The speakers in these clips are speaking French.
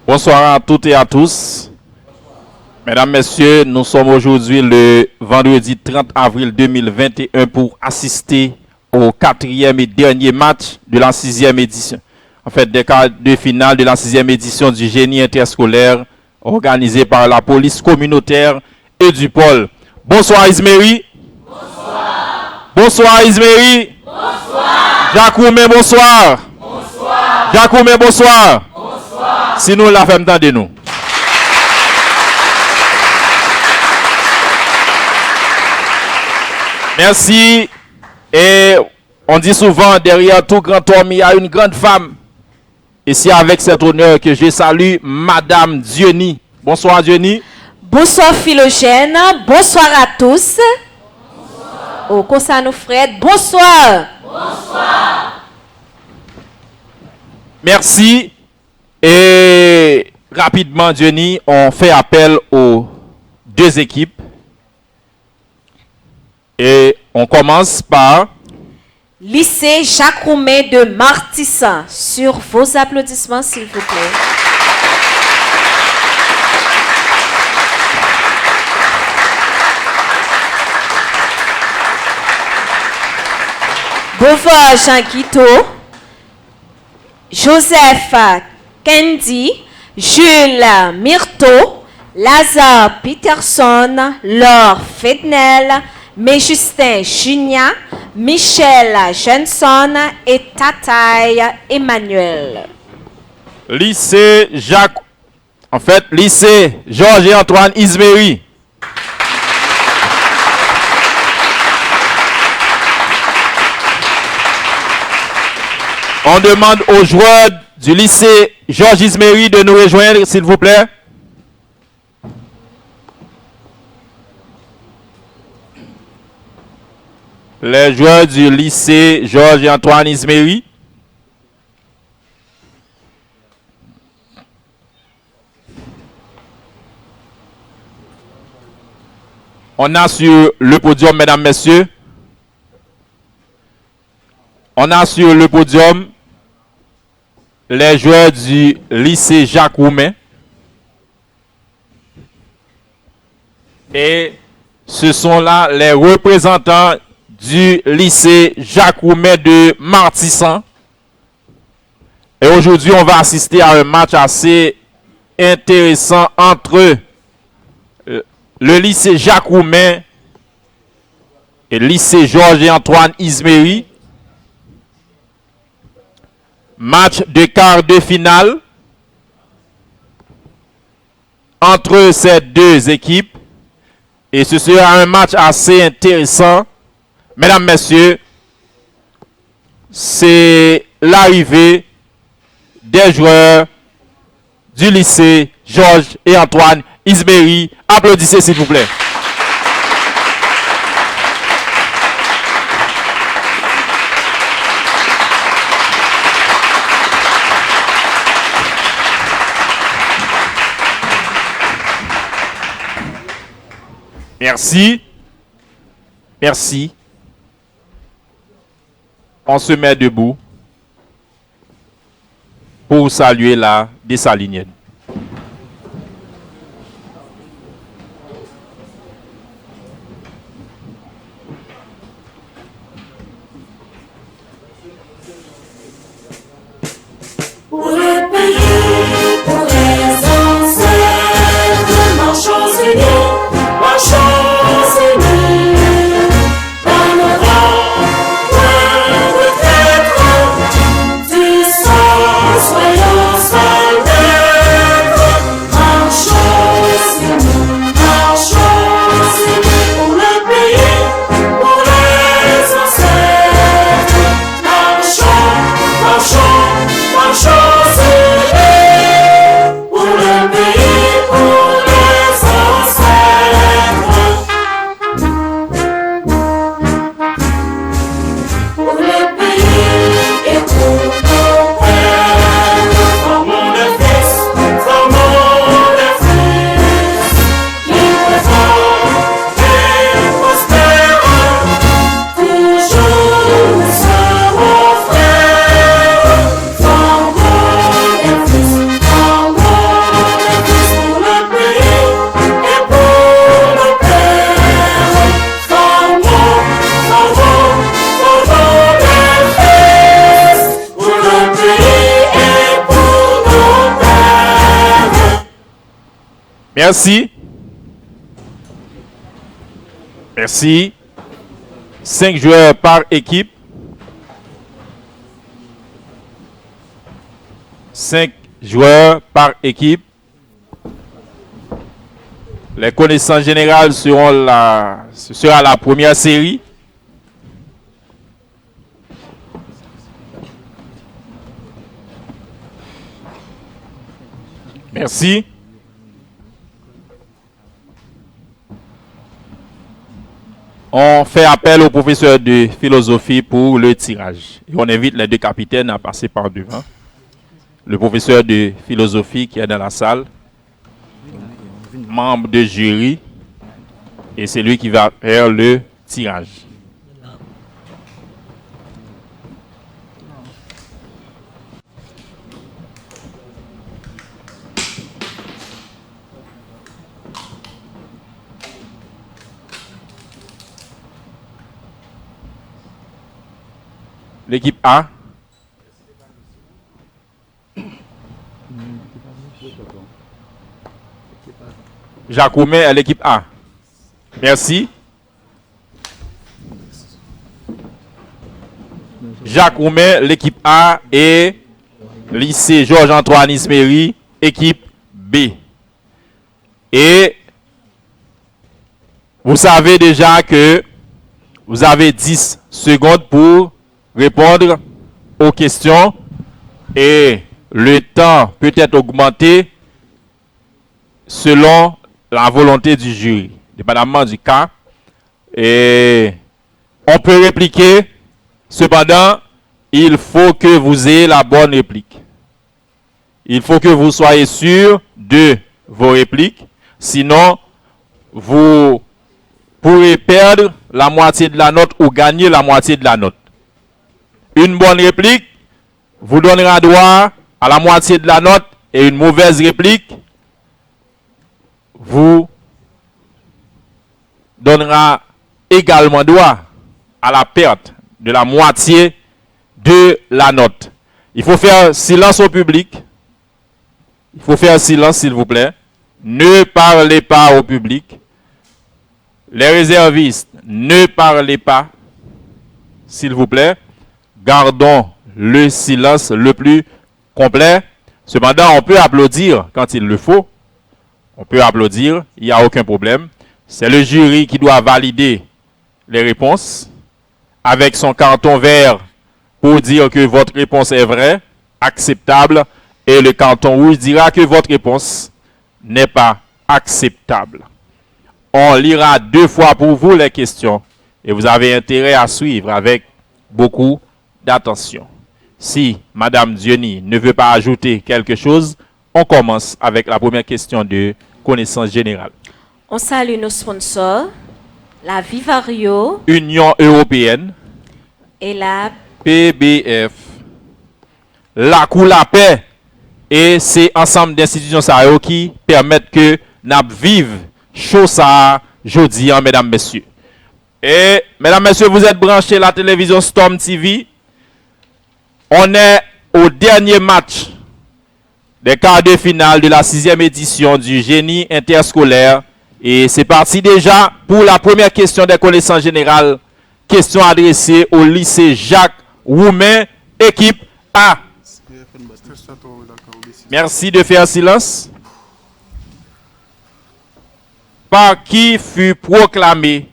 Bonsoir à toutes et à tous. Mesdames, Messieurs, nous sommes aujourd'hui le vendredi 30 avril 2021 pour assister au quatrième et dernier match de la 6e édition. En fait, des quarts de finale de la 6e édition du génie interscolaire organisé par la police communautaire et du pôle. Bonsoir Isméry. Bonsoir. Bonsoir Isméry. Bonsoir. Jacoumet, bonsoir. Bonsoir. Jacoumet, bonsoir. Bonsoir. Sinon, la femme de nous. Merci. Et on dit souvent, derrière tout grand homme, il y a une grande femme. Et c'est avec cet honneur que je salue Madame Diony. Bonsoir Diony. Bonsoir Philogène. Bonsoir à tous. Bonsoir. Au Consano Fred. Bonsoir. Bonsoir. Merci. Et rapidement, Diony, on fait appel aux deux équipes. Et on commence par Lycée Jacques Roumet de Martissa. Sur vos applaudissements, s'il vous plaît. Beauvoir Jean-Guito, Joseph Kendi, Jules Myrto, Lazare Peterson, Laure Fednel, Justin Junia, Michel Jenson et Tataï Emmanuel. lycée Georges et Antoine Isméry. On demande aux joueurs du lycée Georges Isméry de nous rejoindre, s'il vous plaît. Les joueurs du lycée Georges et Antoine Isméry. On a sur le podium, mesdames, messieurs. On a sur le podium les joueurs du lycée Jacques Roumet. Et ce sont là les représentants du lycée Jacques Roumet de Martissan. Et aujourd'hui, on va assister à un match assez intéressant entre le lycée Jacques Roumet et le lycée Georges et Antoine Isméry. Match de quart de finale entre ces deux équipes. Et ce sera un match assez intéressant. Mesdames, Messieurs, c'est l'arrivée des joueurs du lycée Georges et Antoine Isméry. Applaudissez s'il vous plaît. Merci. Merci. On se met debout pour saluer la Dessalinienne. Pour le pays, pour les ancêtres, marchons unis, marchons unis. Dans nos rangs, point de traître, du sang, soyons soldats. Merci. Merci. 5 joueurs par équipe. 5 joueurs par équipe. Les connaissances générales ce sera la première série. Merci. On fait appel au professeur de philosophie pour le tirage. Et on invite les deux capitaines à passer par devant. Le professeur de philosophie qui est dans la salle, membre de jury, et c'est lui qui va faire le tirage. L'équipe A. Jacques Roumet à l'équipe A. Merci. Jacques Roumet, l'équipe A, et lycée Georges-Antoine Isméry, équipe B. Et vous savez déjà que vous avez 10 secondes pour répondre aux questions et le temps peut être augmenté selon la volonté du jury, dépendamment du cas. Et on peut répliquer, cependant, il faut que vous ayez la bonne réplique. Il faut que vous soyez sûr de vos répliques, sinon vous pourrez perdre la moitié de la note ou gagner la moitié de la note. Une bonne réplique vous donnera droit à la moitié de la note et une mauvaise réplique vous donnera également droit à la perte de la moitié de la note. Il faut faire silence au public. Il faut faire silence, s'il vous plaît. Ne parlez pas au public. Les réservistes, ne parlez pas, s'il vous plaît. Gardons le silence le plus complet. Cependant, on peut applaudir quand il le faut. On peut applaudir, il n'y a aucun problème. C'est le jury qui doit valider les réponses avec son carton vert pour dire que votre réponse est vraie, acceptable, et le carton rouge dira que votre réponse n'est pas acceptable. On lira 2 fois pour vous les questions et vous avez intérêt à suivre avec beaucoup d'attention. Si Madame Diony ne veut pas ajouter quelque chose, on commence avec la première question de connaissance générale. On salue nos sponsors, la Vivario, Union européenne, et la PBF, la Cour la paix, et c'est ensemble d'institutions qui permettent que nous vivions chaud ça jeudi, mesdames, messieurs. Et mesdames, messieurs, vous êtes branchés à la télévision Storm TV. On est au dernier match des quarts de finale de la 6e édition du génie interscolaire. Et c'est parti déjà pour la première question des connaissances générales. Question adressée au lycée Jacques Roumet, équipe A. Merci de faire silence. Par qui fut proclamée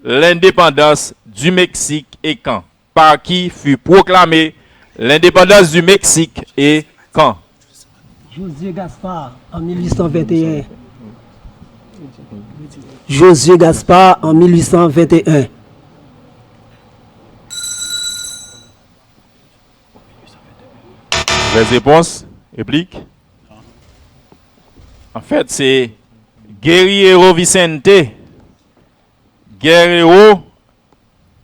l'indépendance du Mexique et quand? Par qui fut proclamée l'indépendance du Mexique et quand? Josué Gaspard en 1821. Josué Gaspard en 1821. Les réponses? Réplique? En fait, c'est Guerriero Vicente. Guerriero,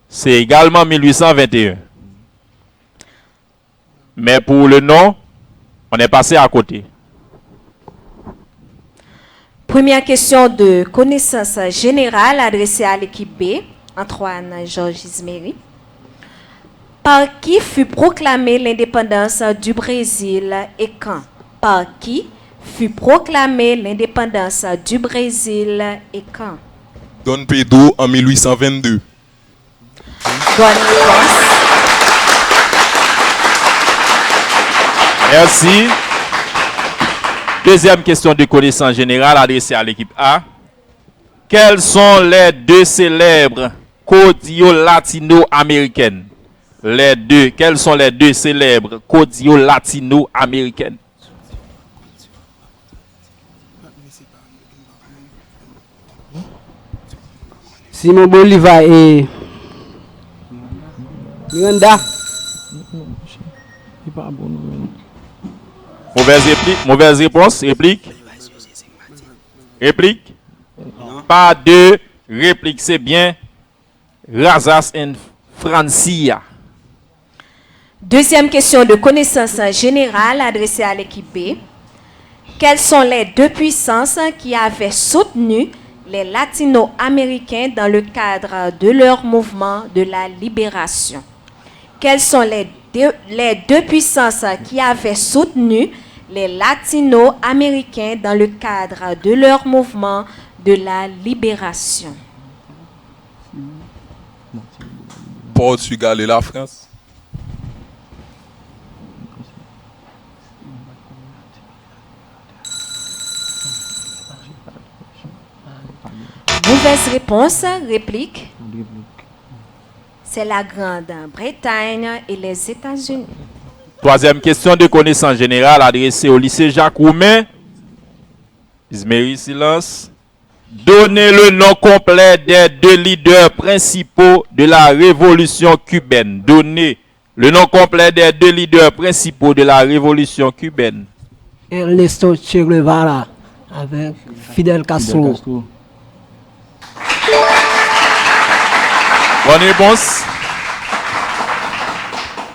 c'est également 1821. Mais pour le nom, on est passé à côté. première question de connaissance générale adressée à l'équipe B, Antoine Georges Isméry. Par qui fut proclamée l'indépendance du Brésil et quand? Par qui fut proclamée l'indépendance du Brésil et quand? Don Pedro en 1822. Bonne réponse. Merci. Deuxième question de connaissance générale adressée à l'équipe A. Quelles sont les deux célèbres codios latino-américaines? Quelles sont les deux célèbres codios latino-américaines? Simon Bolivar et Miranda. Mauvaise réponse. Réplique. Réplique. Pas de réplique. C'est bien Razas et Francia. Deuxième question de connaissance générale adressée à l'équipe B. Quelles sont les deux puissances qui avaient soutenu les latino-américains dans le cadre de leur mouvement de la libération? Quelles sont les deux puissances qui avaient soutenu les latino-américains dans le cadre de leur mouvement de la libération? Portugal et la France. Mauvaise réponse, réplique. C'est la Grande-Bretagne et les États-Unis. Troisième question de connaissance générale adressée au lycée Jacques Roumain. Ismaël, silence. Donnez le nom complet des deux leaders principaux de la révolution cubaine. Donnez le nom complet des deux leaders principaux de la révolution cubaine. Ernesto Che Guevara avec Fidel Castro. Bonne réponse.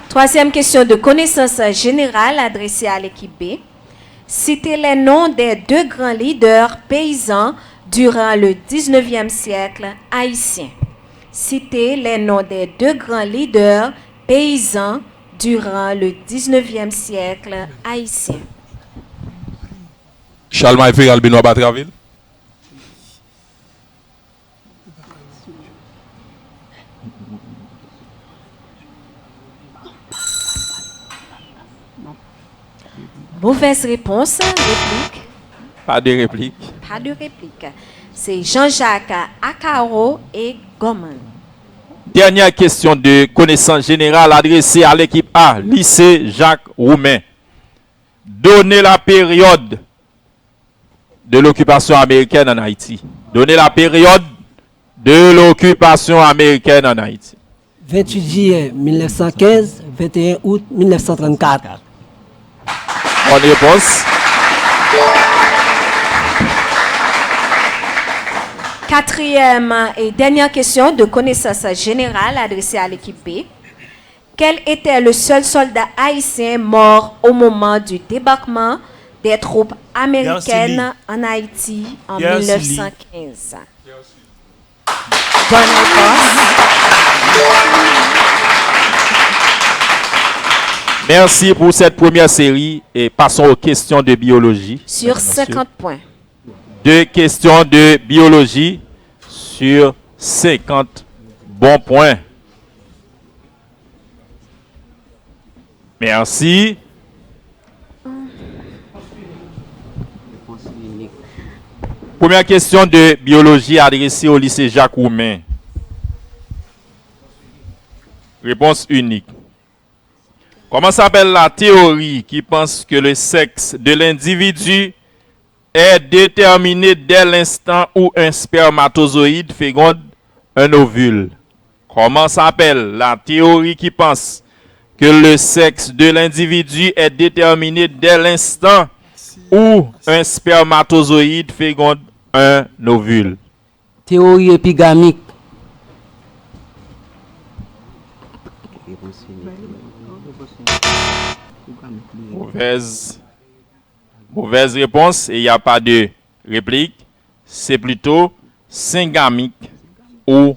Troisième question de connaissance générale adressée à l'équipe B. Citez les noms des deux grands leaders paysans durant le 19e siècle haïtien. Citez les noms des deux grands leaders paysans durant le 19e siècle haïtien. Charles Maïfé, Benoît Batraville. Mauvaise réponse, réplique. Pas de réplique. Pas de réplique. C'est Jean-Jacques Accaro et Goman. Dernière question de connaissance générale adressée à l'équipe A, lycée Jacques Roumain. Donnez la période de l'occupation américaine en Haïti. Donnez la période de l'occupation américaine en Haïti. 28 juillet 1915, 21 août 1934. Bonne réponse. Quatrième et dernière question de connaissance générale adressée à l'équipe B. Quel était le seul soldat haïtien mort au moment du débarquement des troupes américaines en Haïti en 1915? Bonne réponse. Merci pour cette première série et passons aux questions de biologie. Sur 50 points. Deux questions de biologie sur 50 bons points. Merci. Première question de biologie adressée au lycée Jacques Roumain. Réponse unique. Comment s'appelle la théorie qui pense que le sexe de l'individu est déterminé dès l'instant où un spermatozoïde féconde un ovule? Comment s'appelle la théorie qui pense que le sexe de l'individu est déterminé dès l'instant où un spermatozoïde féconde un ovule? Théorie épigamique. Mauvaise réponse et il n'y a pas de réplique. C'est plutôt syngamique ou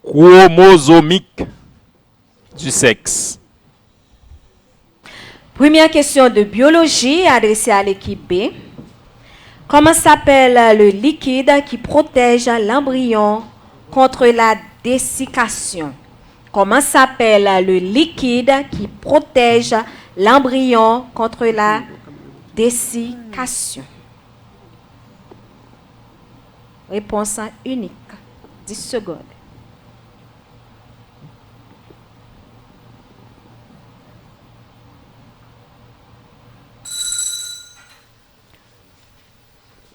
chromosomique du sexe. Première question de biologie adressée à l'équipe B. Comment s'appelle le liquide qui protège l'embryon contre la dessiccation? Comment s'appelle le liquide qui protège l'embryon contre la dessiccation? Réponse unique. 10 secondes.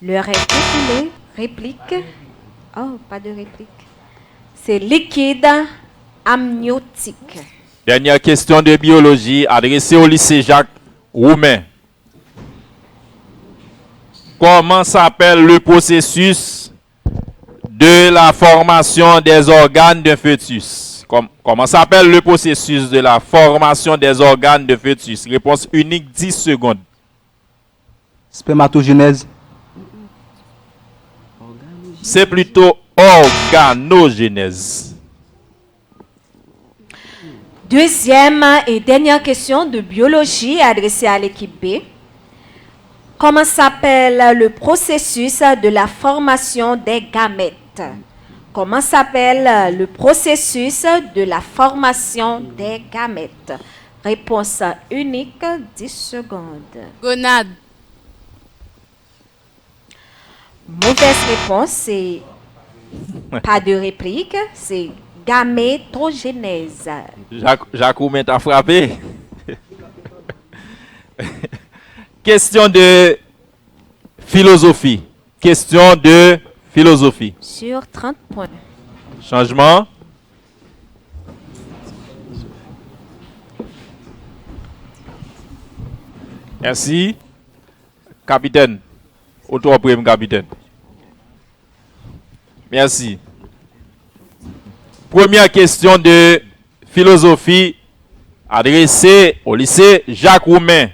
L'heure est écoulée. Réplique. Oh, pas de réplique. C'est liquide amniotique. Dernière question de biologie adressée au lycée Jacques Roumain. Comment s'appelle le processus de la formation des organes d'un fœtus? Comment s'appelle le processus de la formation des organes de fœtus? Réponse unique, 10 secondes. Spermatogénèse. C'est plutôt organogénèse. Deuxième et dernière question de biologie adressée à l'équipe B. Comment s'appelle le processus de la formation des gamètes? Comment s'appelle le processus de la formation des gamètes? Réponse unique, 10 secondes. Gonade. Mauvaise réponse, c'est pas de réplique, c'est gamétogénèse. Jacques Roumain t'a frappé. Question de philosophie. Question de philosophie. Sur 30 points. Changement. Merci. Capitaine. Auto prime capitaine. Merci. Première question de philosophie adressée au lycée Jacques Roumain.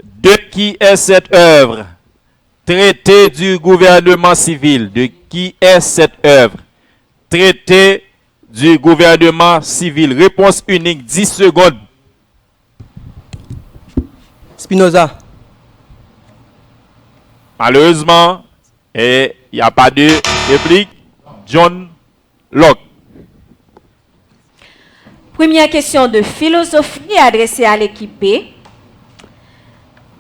De qui est cette œuvre? Traité du gouvernement civil. De qui est cette œuvre? Traité du gouvernement civil. Réponse unique, 10 secondes. Spinoza. Malheureusement, il n'y a pas de réplique. John Locke. Première question de philosophie adressée à l'équipe B.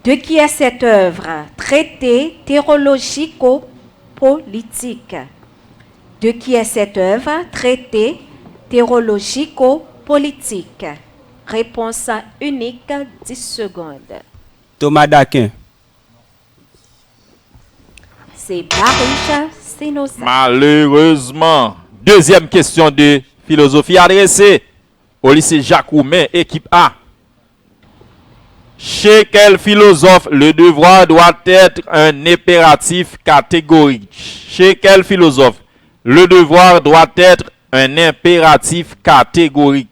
De qui est cette œuvre? Traité théologico-politique. De qui est cette œuvre? Traité théologico-politique. Réponse unique, 10 secondes. Thomas d'Aquin. C'est Baruch Spinoza. Malheureusement. Deuxième question de philosophie adressée au lycée Jacques Roumain, équipe A. Chez quel philosophe le devoir doit être un impératif catégorique? Chez quel philosophe le devoir doit être un impératif catégorique?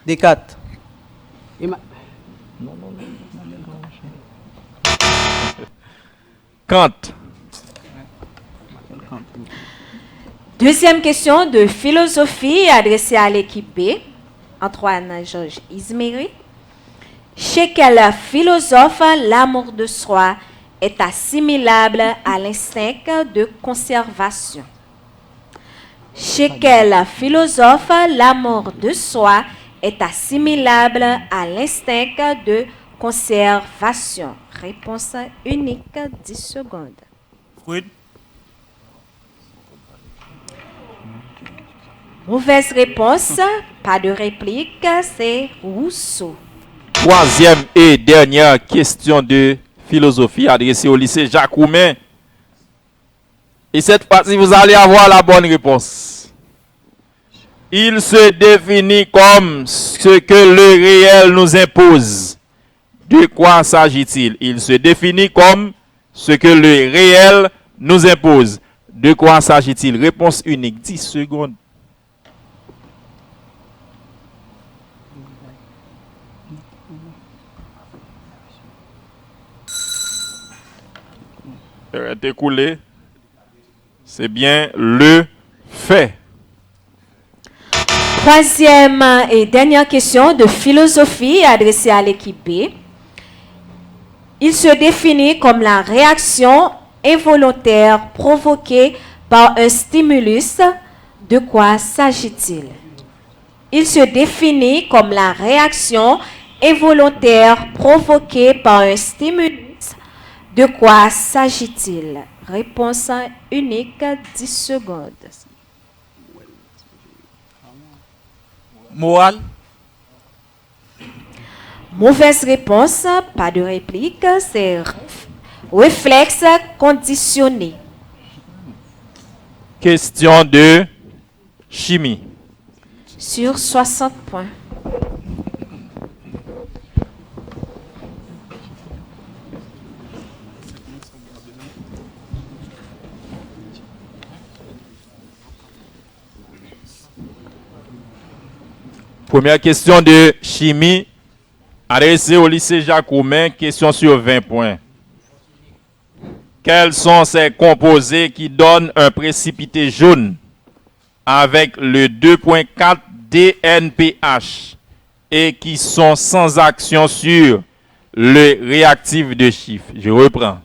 Descartes. Kant. Deuxième question de philosophie adressée à l'équipe B. Antoine Georges Isméry. Chez quel philosophe l'amour de soi est assimilable à l'instinct de conservation? Chez quel philosophe l'amour de soi est assimilable à l'instinct de conservation? Réponse unique, 10 secondes. Freud. Mauvaise réponse, pas de réplique, c'est Rousseau. Troisième et dernière question de philosophie adressée au lycée Jacques Roumain. Et cette fois-ci, vous allez avoir la bonne réponse. Il se définit comme ce que le réel nous impose. De quoi s'agit-il? Il se définit comme ce que le réel nous impose. De quoi s'agit-il? Réponse unique, 10 secondes. Est écoulé. C'est bien le fait. Troisième et dernière question de philosophie adressée à l'équipe B. Il se définit comme la réaction involontaire provoquée par un stimulus. De quoi s'agit-il? Il se définit comme la réaction involontaire provoquée par un stimulus. De quoi s'agit-il? Réponse unique, 10 secondes. Morale. Mauvaise réponse, pas de réplique, c'est réflexe conditionné. Question de chimie. Sur 60 points. Première question de chimie adressée au lycée Jacques-Roumain, question sur 20 points. Quels sont ces composés qui donnent un précipité jaune avec le 2.4 DNPH et qui sont sans action sur le réactif de chiffre? Je reprends.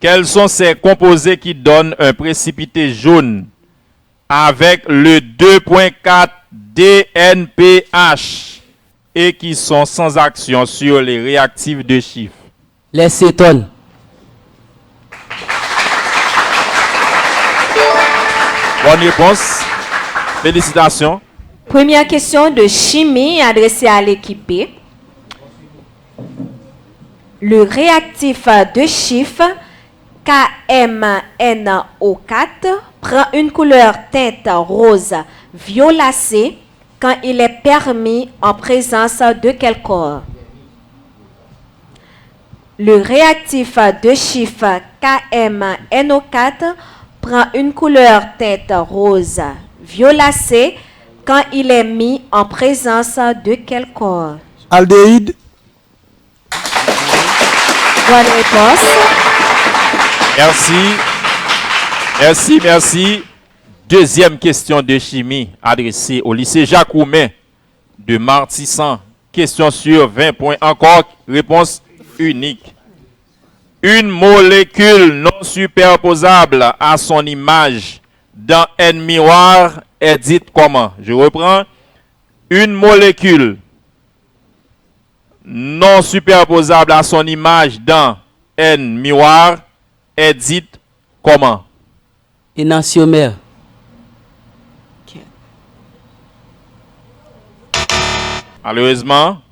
Quels sont ces composés qui donnent un précipité jaune avec le 2.4 DNPH et qui sont sans action sur les réactifs de chiffre? Les cétones. Bonne réponse. Félicitations. Première question de chimie adressée à l'équipe B. Le réactif de chiffre KMNO4 prend une couleur teinte rose violacée quand il est permis en présence de quel corps? Le réactif de chiffre KMNO4 prend une couleur teinte rose violacée quand il est mis en présence de quel corps? Aldéhyde. Bonne réponse. Merci. Deuxième question de chimie adressée au lycée Jacques-Roumain de Martissan. Question sur 20 points encore. Réponse unique. Une molécule non superposable à son image dans un miroir est dite comment? Je reprends. Une molécule non superposable à son image dans un miroir est dite comment? Énantiomère. Malheureusement,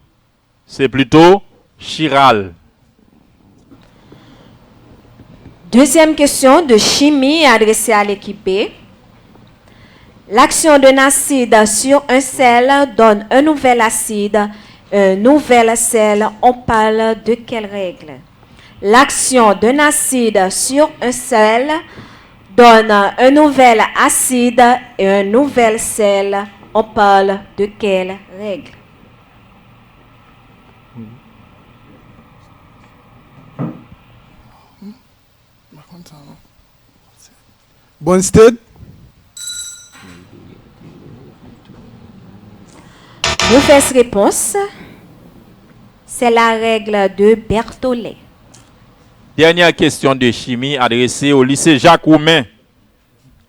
c'est plutôt chiral. Deuxième question de chimie adressée à l'équipe B. L'action d'un acide sur un sel donne un nouvel acide, un nouvel sel. On parle de quelle règle? L'action d'un acide sur un sel donne un nouvel acide et un nouvel sel. On parle de quelle règle? Bronsted. Mauvaise réponse. C'est la règle de Berthollet. Dernière question de chimie adressée au lycée Jacques-Roumain.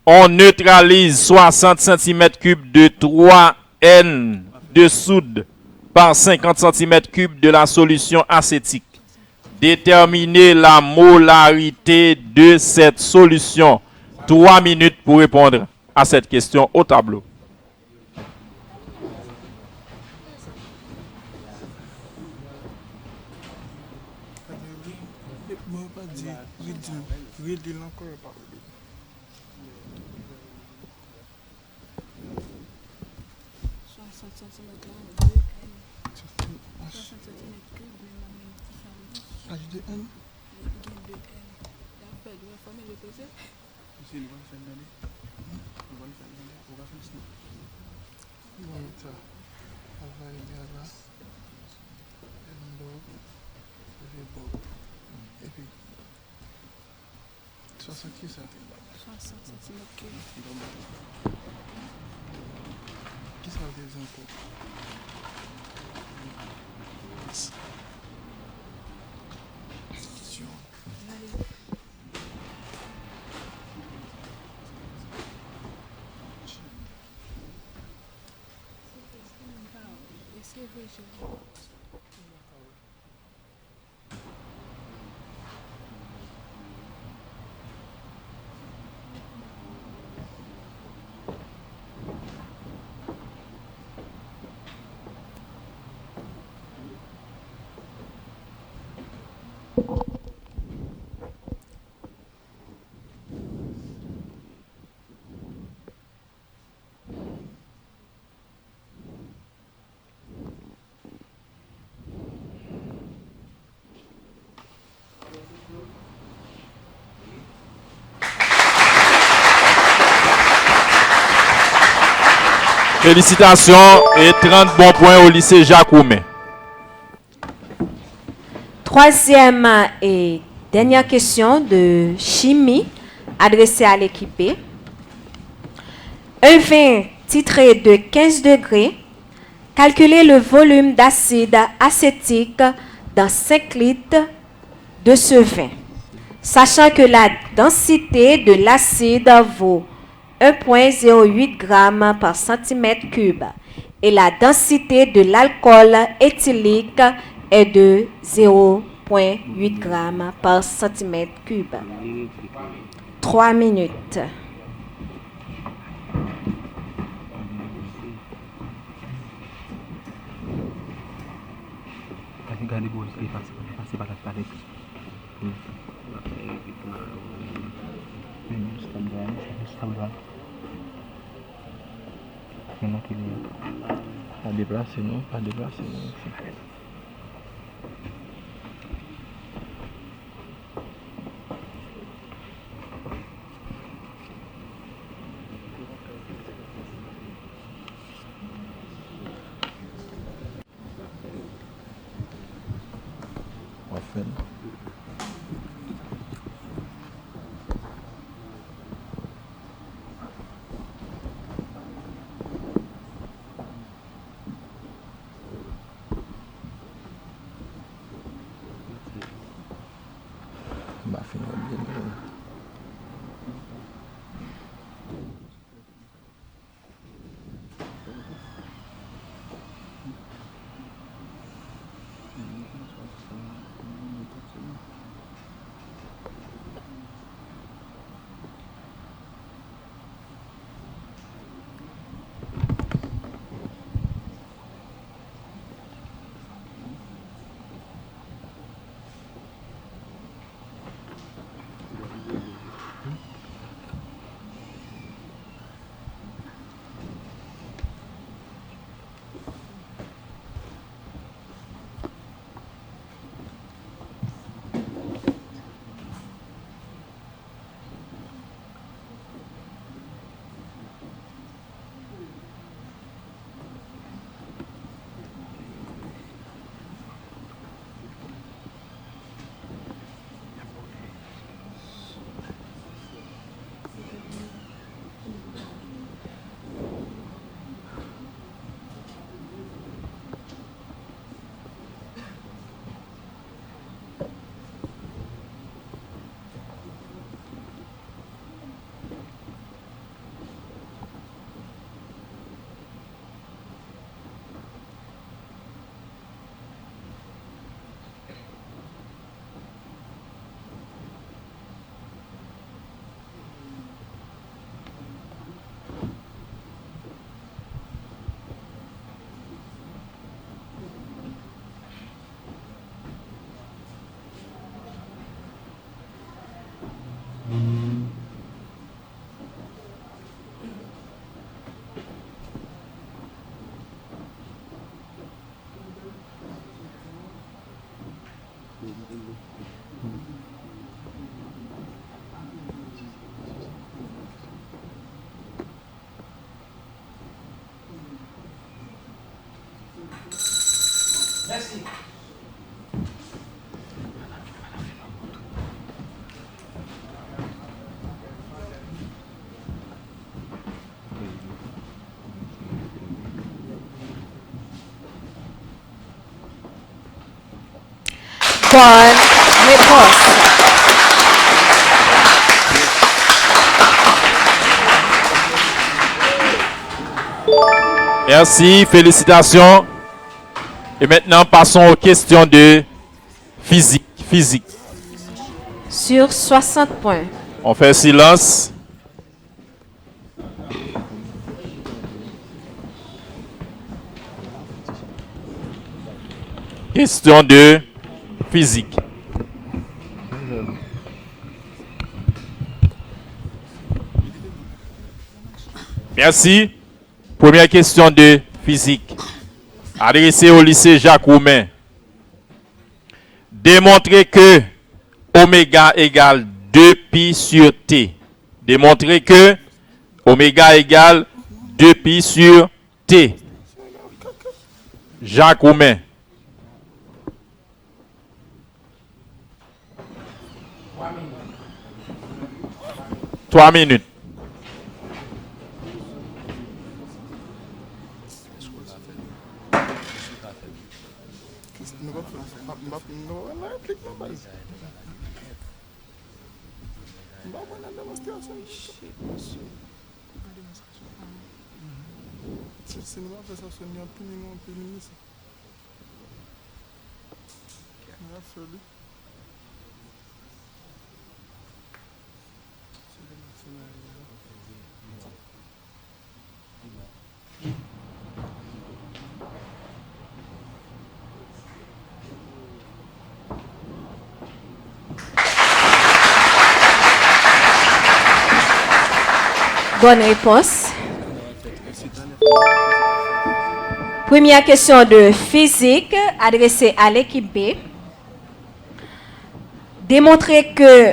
On neutralise 60 cm3 de 3N de soude par 50 cm3 de la solution acétique. Déterminez la molarité de cette solution. 3 minutes pour répondre à cette question au tableau. Félicitations et 30 bons points au lycée Jacques Roumain. Troisième et dernière question de chimie adressée à l'équipe B. Un vin titré de 15 degrés. Calculez le volume d'acide acétique dans 5 litres de ce vin. Sachant que la densité de l'acide vaut 1,08 g par centimètre cube et la densité de l'alcool éthylique est de 0,8 g par centimètre cube. 3 minutes. Pas déplacer, non, pas déplacer, non. Enfin. Merci. Bonne réponse. Merci, félicitations. Et maintenant, passons aux questions de physique. Physique. Sur 60 points. On fait silence. Question de physique. Merci. Première question de physique. Adressée au lycée Jacques Roumain. Démontrer que oméga égale 2pi sur t. Démontrer que oméga égale 2pi sur t. Jacques Roumain. Trois minutes. Bonne réponse. Première question de physique adressée à l'équipe B. Démontrer que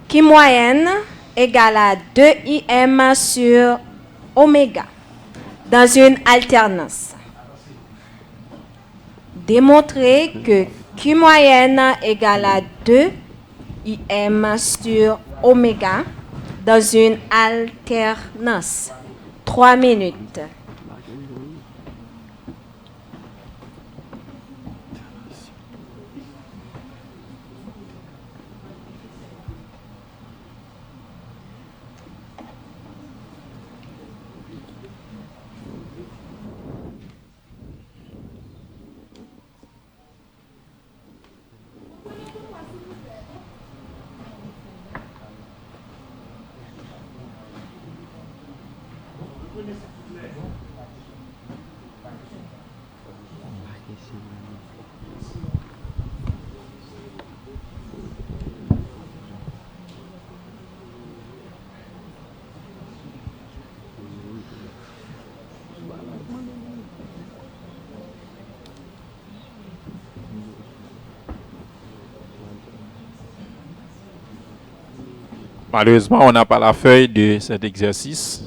Q moyenne égale à 2im sur oméga dans une alternance. Démontrer que Q moyenne égale à 2im sur oméga dans une alternance. 3 minutes. Malheureusement, on n'a pas la feuille de cet exercice.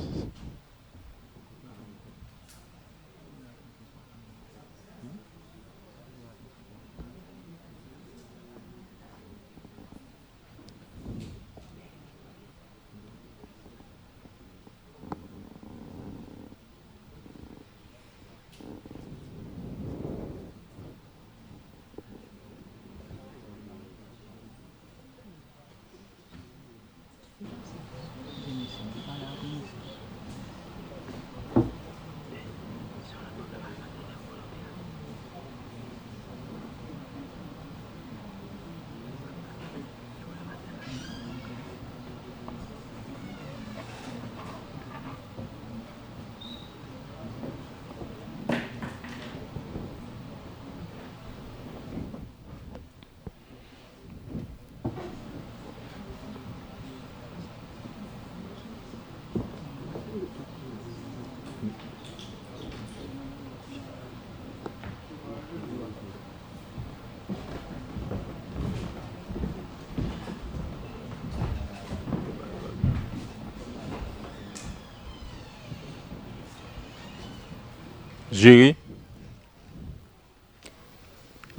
Jury.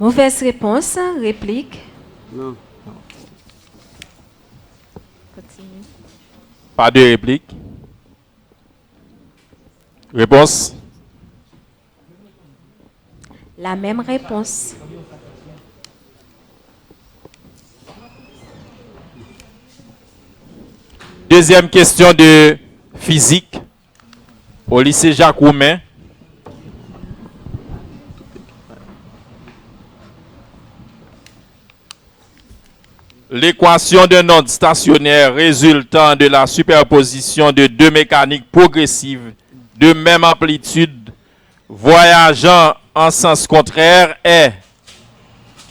Mauvaise réponse. Réplique. Non. Continue. Pas de réplique. Réponse. La même réponse. Deuxième question de physique au lycée Jacques Roumain. L'équation d'un onde stationnaire résultant de la superposition de deux mécaniques progressives de même amplitude voyageant en sens contraire est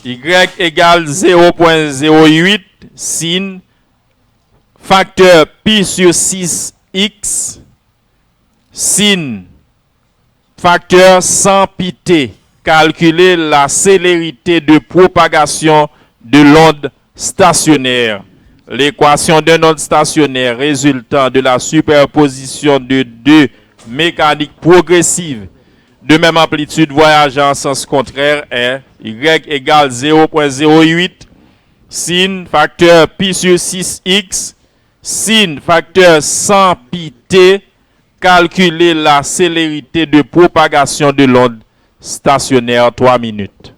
y égale 0,08 sin facteur pi sur 6x sin facteur 100 pi t. Calculer la célérité de propagation de l'onde stationnaire. L'équation d'un onde stationnaire résultant de la superposition de deux mécaniques progressives de même amplitude voyageant en sens contraire est y égale 0,08 sin facteur pi sur 6x sin facteur 100 pi t. Calculer la célérité de propagation de l'onde stationnaire. 3 minutes.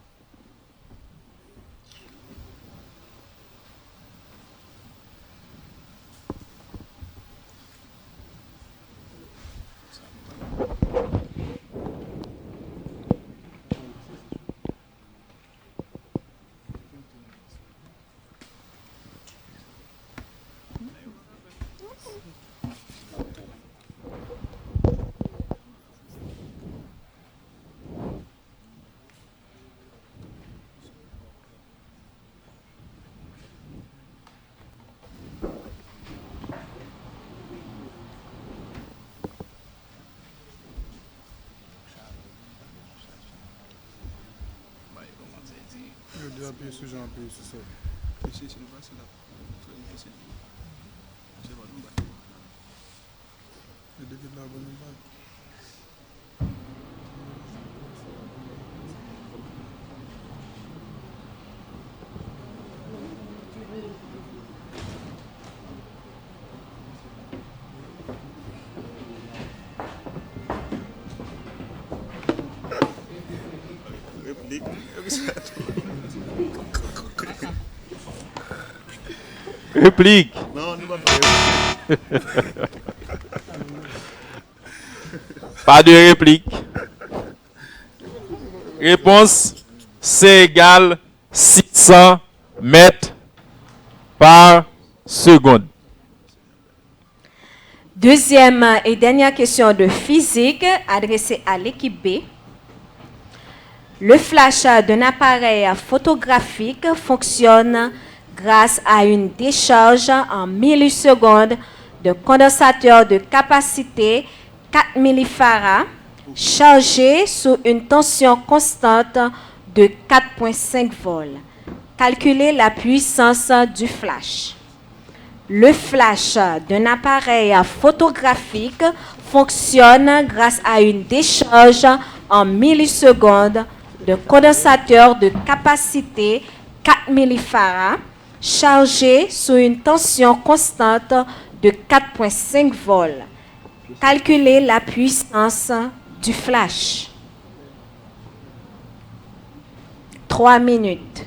Réplique. Pas de réplique. Réponse C égale 600 mètres par seconde. Deuxième et dernière question de physique adressée à l'équipe B. Le flash d'un appareil photographique fonctionne grâce à une décharge en millisecondes d'un condensateur de capacité 4 millifarads chargé sous une tension constante de 4,5 volts. Calculez la puissance du flash. Le flash d'un appareil photographique fonctionne grâce à une décharge en millisecondes d'un condensateur de capacité 4 millifarads chargé sous une tension constante de 4,5 volts. Calculez la puissance du flash. 3 minutes.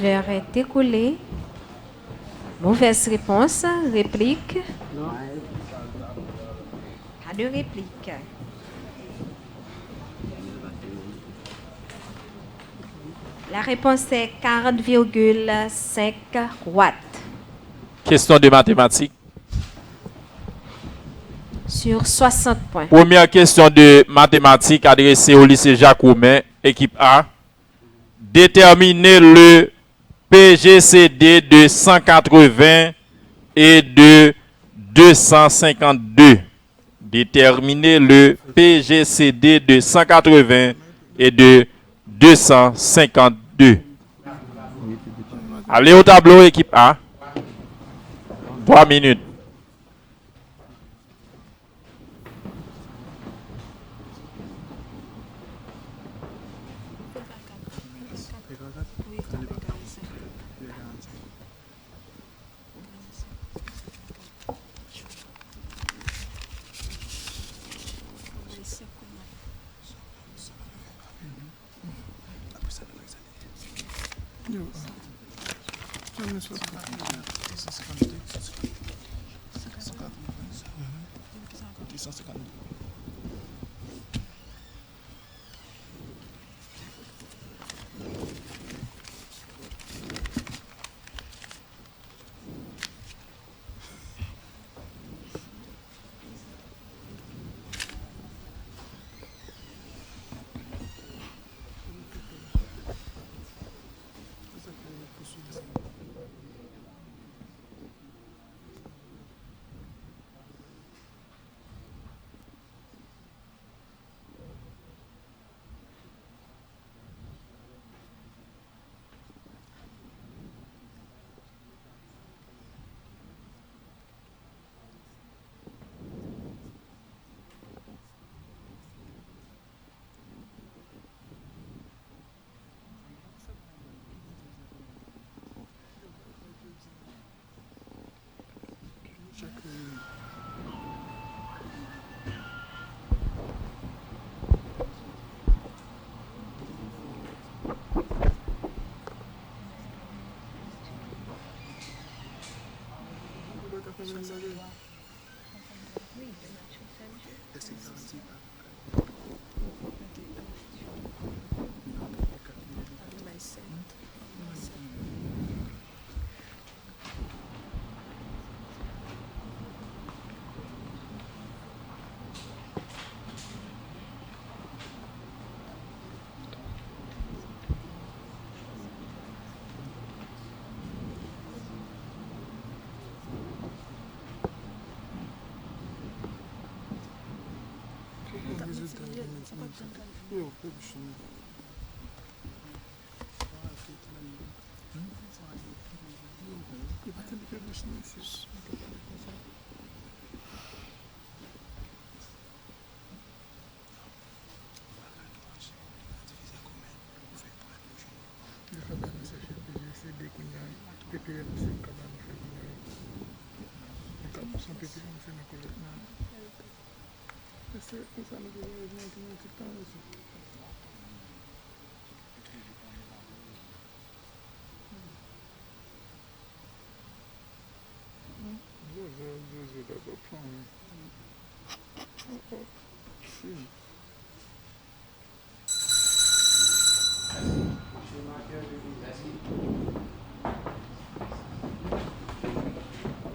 L'heure est écoulée. Mauvaise réponse. Réplique. Pas de réplique. La réponse est 40,5 watts. Question de mathématiques. Sur 60 points. Première question de mathématiques adressée au lycée Jacques Roumain, équipe A. Déterminez le PGCD de 180 et de 252. Déterminez le PGCD de 180 et de 252. Allez au tableau, équipe A. 3 minutes.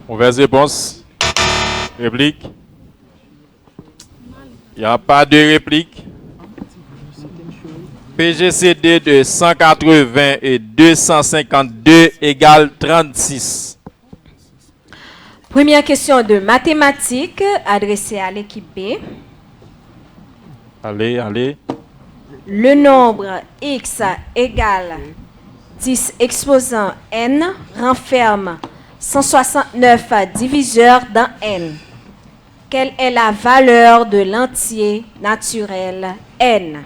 Mauvaise réponse. Réplique. Il n'y a pas de réplique. PGCD de 180 et 252 égale 36. Première question de mathématiques adressée à l'équipe B. Allez, allez. Le nombre x égale 10 exposant n renferme 169 diviseurs dans n. Quelle est la valeur de l'entier naturel n?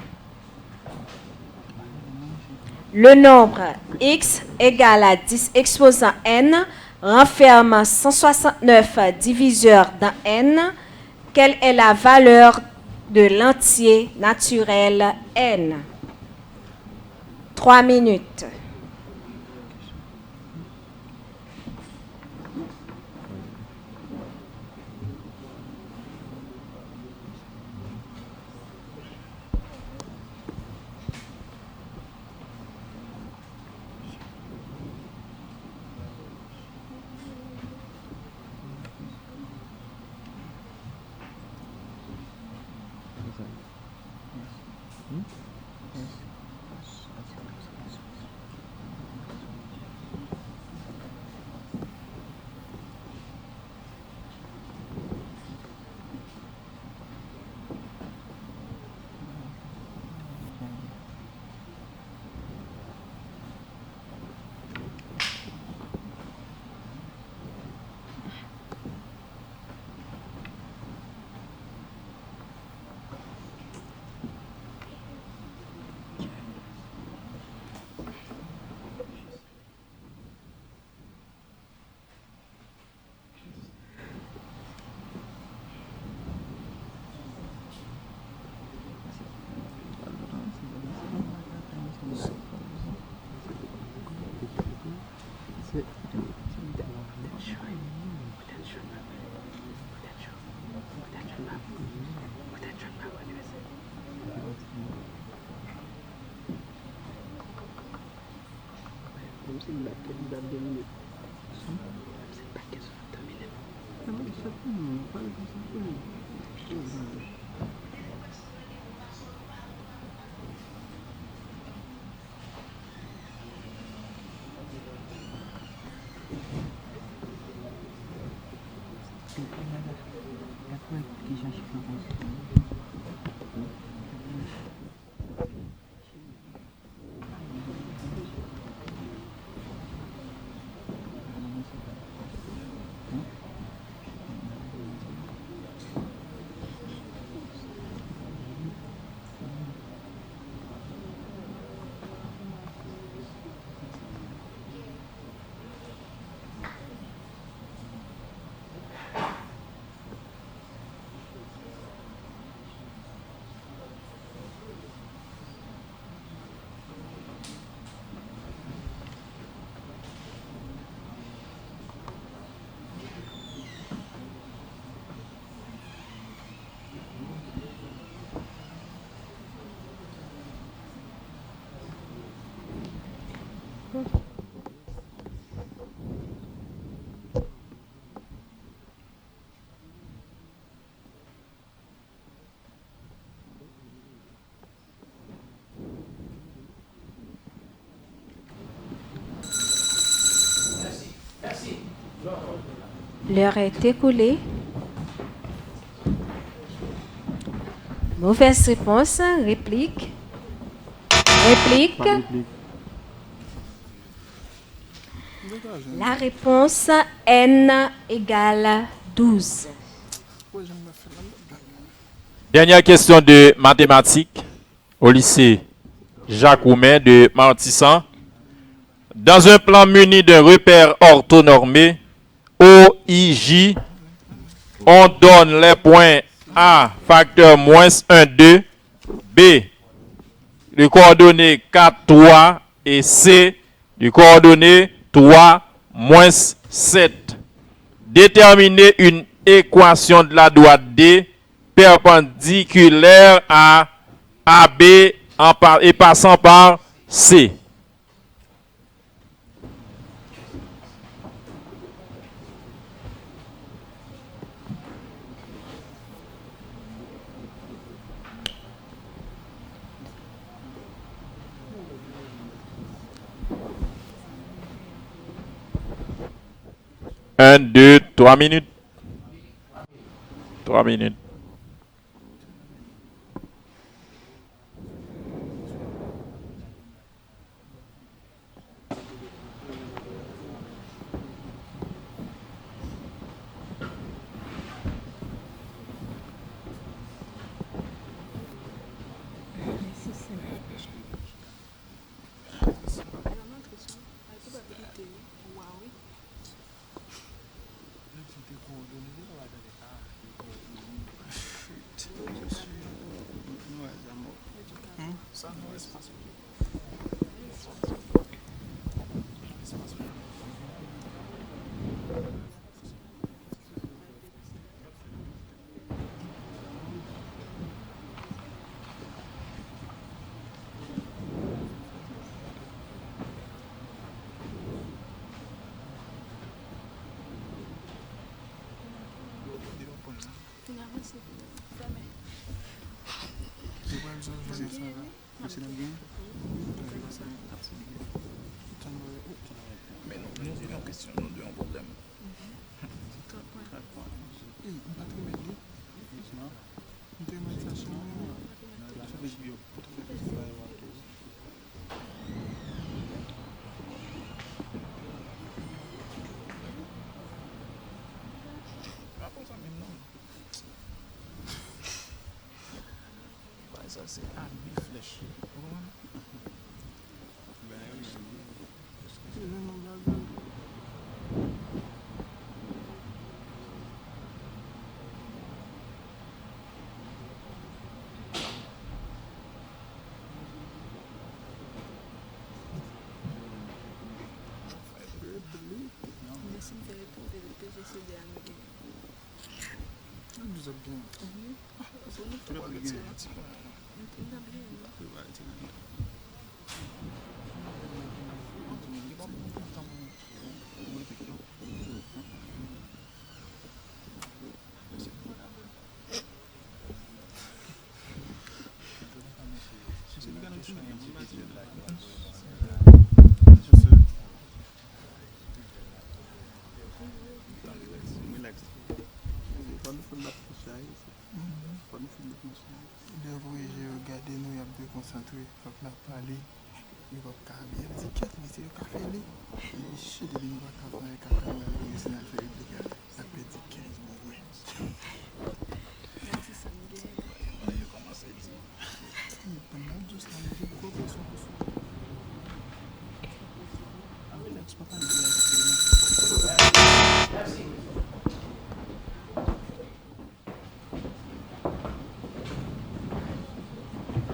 Le nombre x égale à 10 exposant n renferme 169 diviseurs dans n. Quelle est la valeur de l'entier naturel n? 3 minutes. L'heure est écoulée. Mauvaise réponse. Réplique. Réplique. La réponse N égale 12. Dernière question de mathématiques au lycée Jacques Roumain de Martissan. Dans un plan muni d'un repère orthonormé, OIJ, on donne les points A facteur moins 1, 2, B, les coordonnées 4, 3 et C, les coordonnées 3, moins 7. Déterminer une équation de la droite D perpendiculaire à AB et passant par C. Un, 2, 3 minutes. 3 minutes.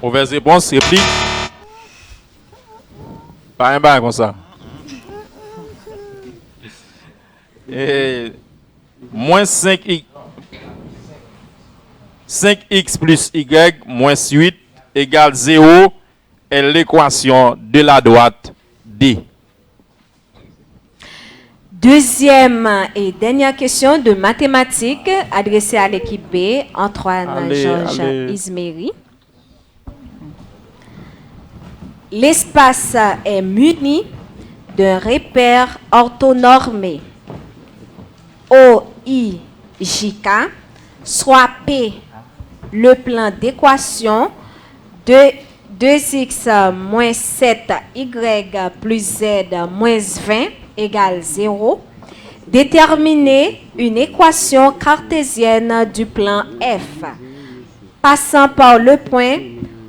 Mauvaise réponse, réplique. Pas un bain comme ça. Et moins 5x. 5x plus y moins 8 égale 0 est l'équation de la droite D. Deuxième et dernière question de mathématiques adressée à l'équipe B, Antoine Allez, Georges allez. Isméry. L'espace est muni d'un repère orthonormé OIJK, soit P, le plan d'équation de 2x moins 7y plus z moins 20 égale 0. Déterminer une équation cartésienne du plan F, passant par le point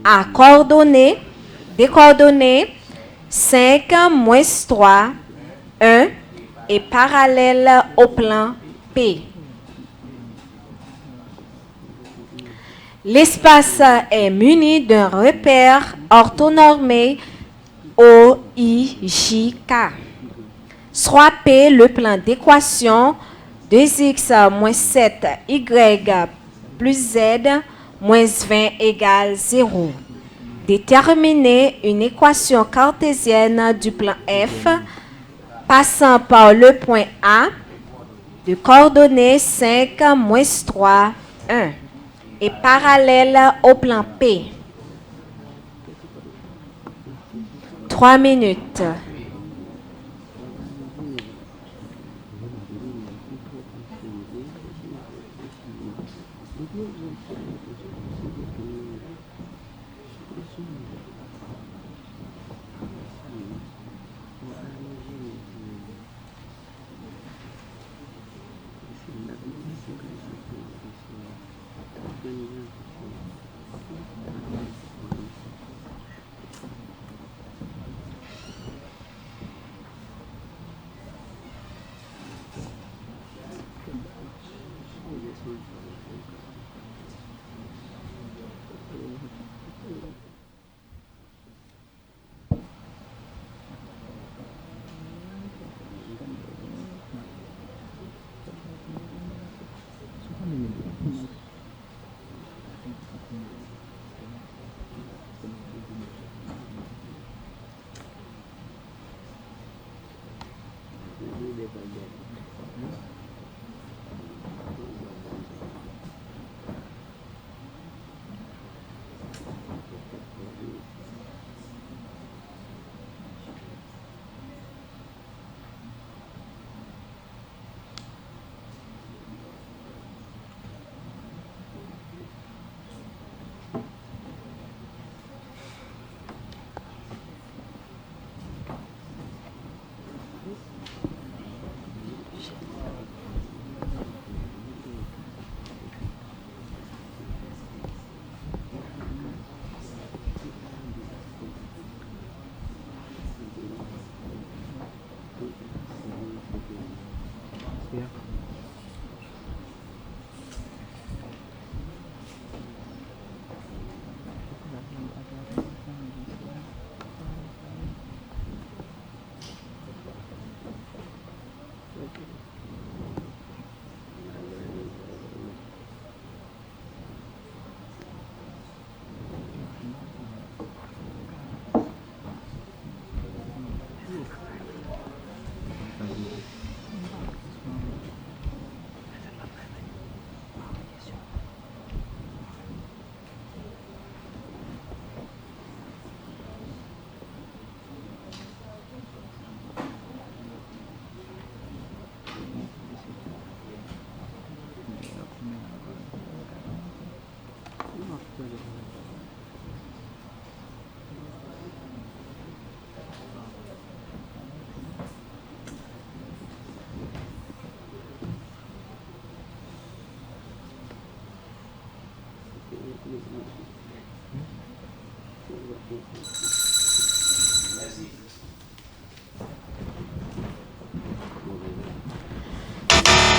à coordonnées, des coordonnées 5, moins 3, 1 et parallèle au plan P. L'espace est muni d'un repère orthonormé OIJK, soit P, le plan d'équation 2x moins 7y plus z moins 20 égale 0. Déterminer une équation cartésienne du plan F passant par le point A de coordonnées 5, moins 3, 1 et parallèle au plan P. 3 minutes.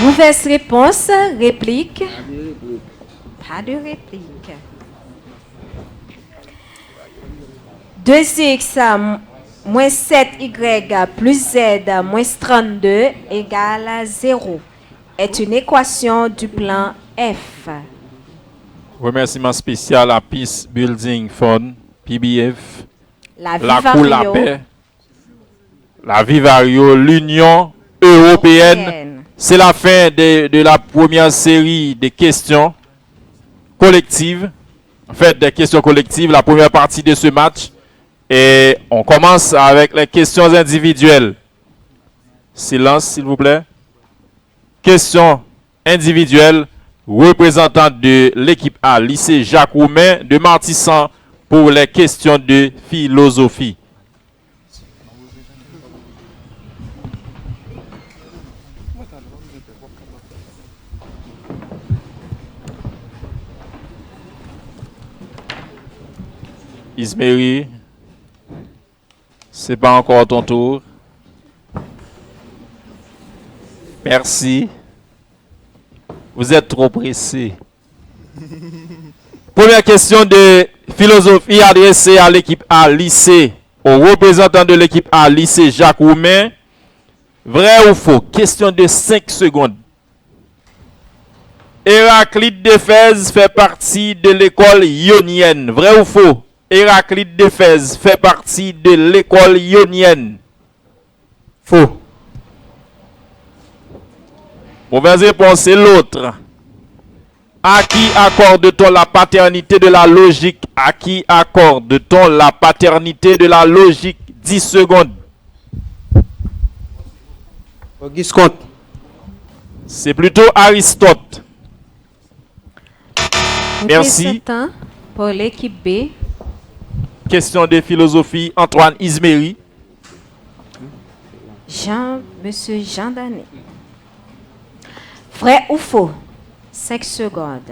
Mauvaise réponse, réplique. Pas de réplique. 2x moins 7y plus z moins 32 égale 0 est une équation du plan F. Remerciement spécial à Peace Building Fund, PBF, La la Cour la Vivario Paix, la Vivario, l'Union européenne. C'est la fin de la première série de questions collectives. En fait, des questions collectives, la première partie de ce match. Et on commence avec les questions individuelles. Silence, s'il vous plaît. Questions individuelles. Représentant de l'équipe A, lycée Jacques Roumain de Martissan pour les questions de philosophie. Isméry, c'est pas encore ton tour. Merci. Vous êtes trop pressé. Première question de philosophie adressée à l'équipe A lycée, aux représentants de l'équipe A lycée Jacques Roumain. Vrai ou faux? Question de 5 secondes. Héraclite d'Éphèse fait partie de l'école ionienne. Vrai ou faux? Héraclite d'Éphèse fait partie de l'école ionienne. Faux. Mauvaise réponse, c'est l'autre. À qui accorde-t-on la paternité de la logique? À qui accorde-t-on la paternité de la logique? 10 secondes. Auguste Comte. C'est plutôt Aristote. Merci. Représentant pour l'équipe B. Question de philosophie, Antoine Isméry. Monsieur Jean Danet. Vrai ou faux? 5 secondes.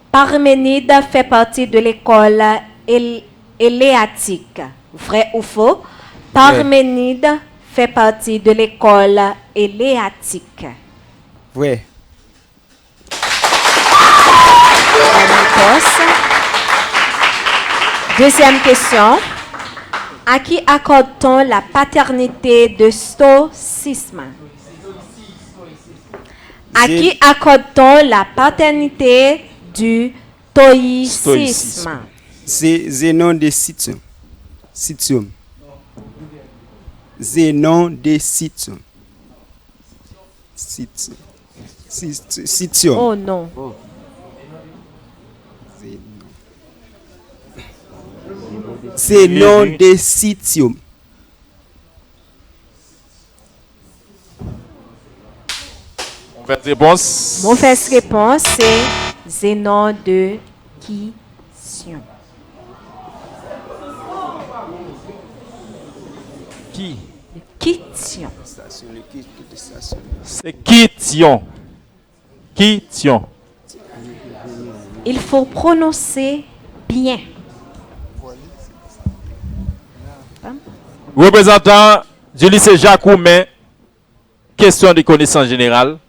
Parménide fait partie de l'école éléatique. Vrai ou faux? Parménide fait partie de l'école éléatique. Vrai. Deuxième question. À qui accorde-t-on la paternité de stoïcisme? À qui accorde-t-on la paternité du stoïcisme? C'est Zénon de Citium. Citium. Zénon de Citium. Citium. Oh non. Zénon de Citium. Mauvaise réponse. Mauvaise réponse, c'est Zénon de Kition. Qui? Kition. C'est Kition. Kition. Il faut prononcer bien. Représentant du lycée Jacques Roumain, question de connaissances générales.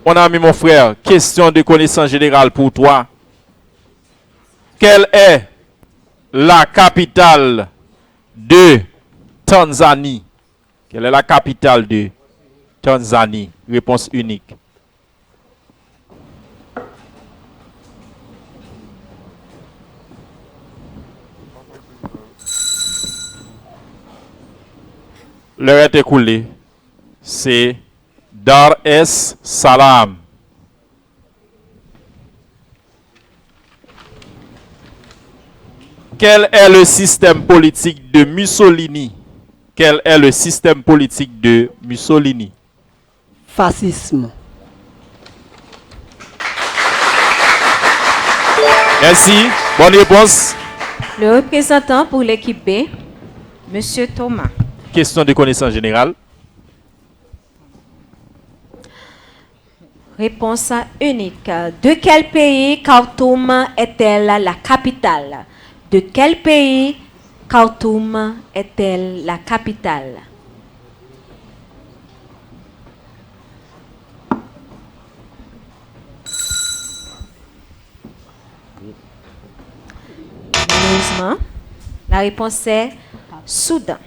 Mon ami, mon frère, question de connaissances générales pour toi. Quelle est la capitale de Tanzanie? Quelle est la capitale de Tanzanie? Réponse unique. L'heure est écoulée. C'est Dar es Salaam. Quel est le système politique de Mussolini? Quel est le système politique de Mussolini? Fascisme. Merci. Bonne réponse. Le représentant pour l'équipe B, Monsieur Thomas. Question de connaissance générale. Réponse unique. De quel pays Khartoum est-elle la capitale? De quel pays Khartoum est-elle la capitale? Malheureusement, la réponse est Soudan.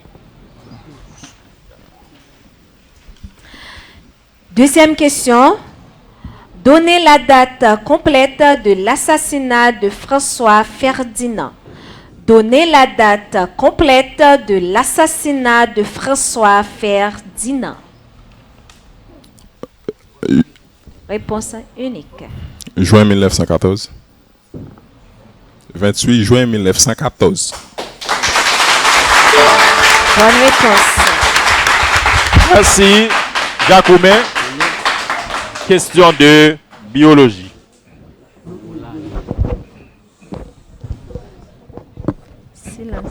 Deuxième question. Donnez la date complète de l'assassinat de François Ferdinand. Donnez la date complète de l'assassinat de François Ferdinand. Réponse unique. Juin 1914. 28 juin 1914. Bonne réponse. Merci. Jacoumet. Question de biologie. Silence.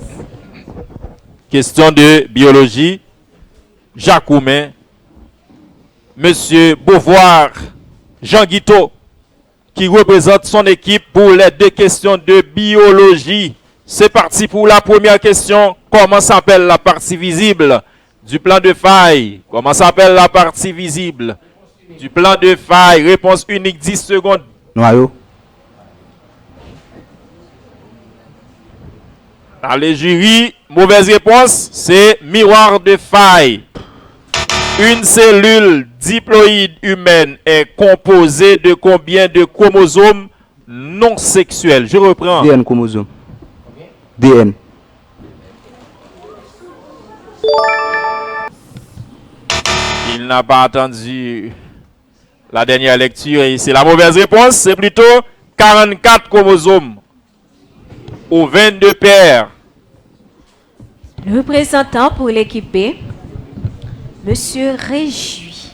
Question de biologie. Jacoumet. Monsieur Beauvoir Jean Guiteau, qui représente son équipe pour les deux questions de biologie. C'est parti pour la première question. Comment s'appelle la partie visible du plan de faille? Comment s'appelle la partie visible du plan de faille? Réponse unique, 10 secondes. Noyau. Allez, jury, mauvaise réponse, c'est miroir de faille. Une cellule diploïde humaine est composée de combien de chromosomes non sexuels? Je reprends. DN chromosome. DN. Il n'a pas attendu la dernière lecture et c'est la mauvaise réponse. C'est plutôt 44 chromosomes aux 22 paires. Le représentant pour l'équipe B, Monsieur Réjoui.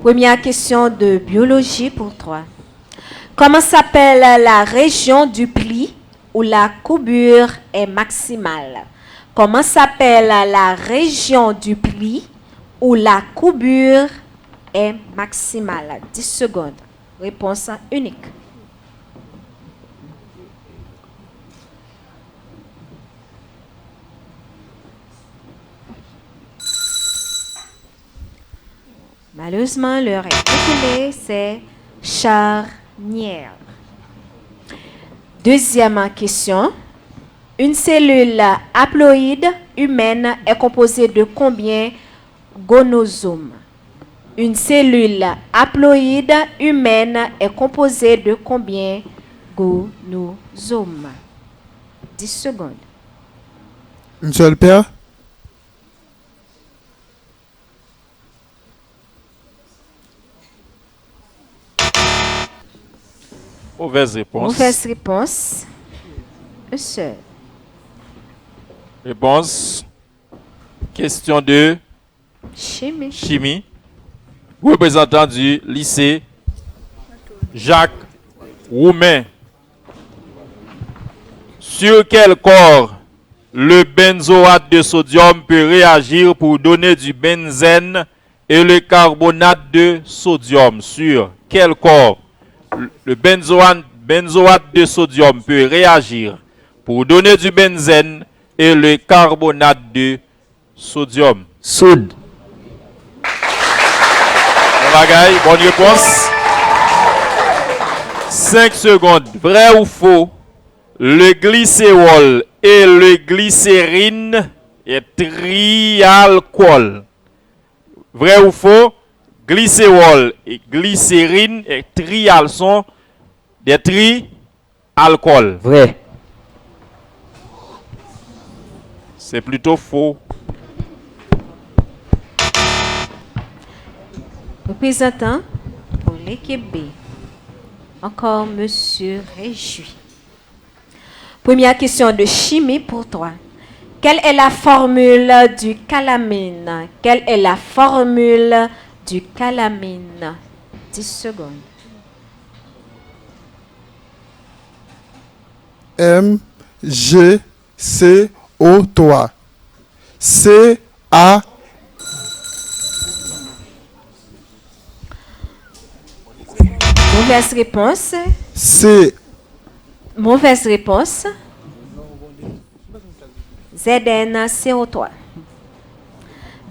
Première question de biologie pour toi. Comment s'appelle la région du pli où la courbure est maximale? Comment s'appelle la région du pli où la courbure est maximale? 10 secondes. Réponse unique. Malheureusement, l'heure est écoulée, c'est charnière. Deuxième question. Une cellule haploïde humaine est composée de combien gonosomes? Une cellule haploïde humaine est composée de combien gonosomes? 10 secondes. Une seule paire. Mauvaise réponse. Mauvaise réponse. Un seul. Réponse. Question de Chimie. chimie. Représentant du lycée Jacques Roumain. Sur quel corps le benzoate de sodium peut réagir pour donner du benzène et le carbonate de sodium? Sur quel corps le benzoate de sodium peut réagir pour donner du benzène et le carbonate de sodium? Soude. Bon bagaille, bonne réponse. 5 secondes. Vrai ou faux? Le glycérol et le glycérine est trialcool. Vrai ou faux? Glycérol et glycérine et trial sont des trialcools. Vrai. C'est plutôt faux. Représentant pour l'équipe B. Encore Monsieur Réjoui. Première question de chimie pour toi. Quelle est la formule du calamine? Quelle est la formule du calamine? 10 secondes. MgCO3. CA. Mauvaise réponse. C. Mauvaise réponse. ZnCO3.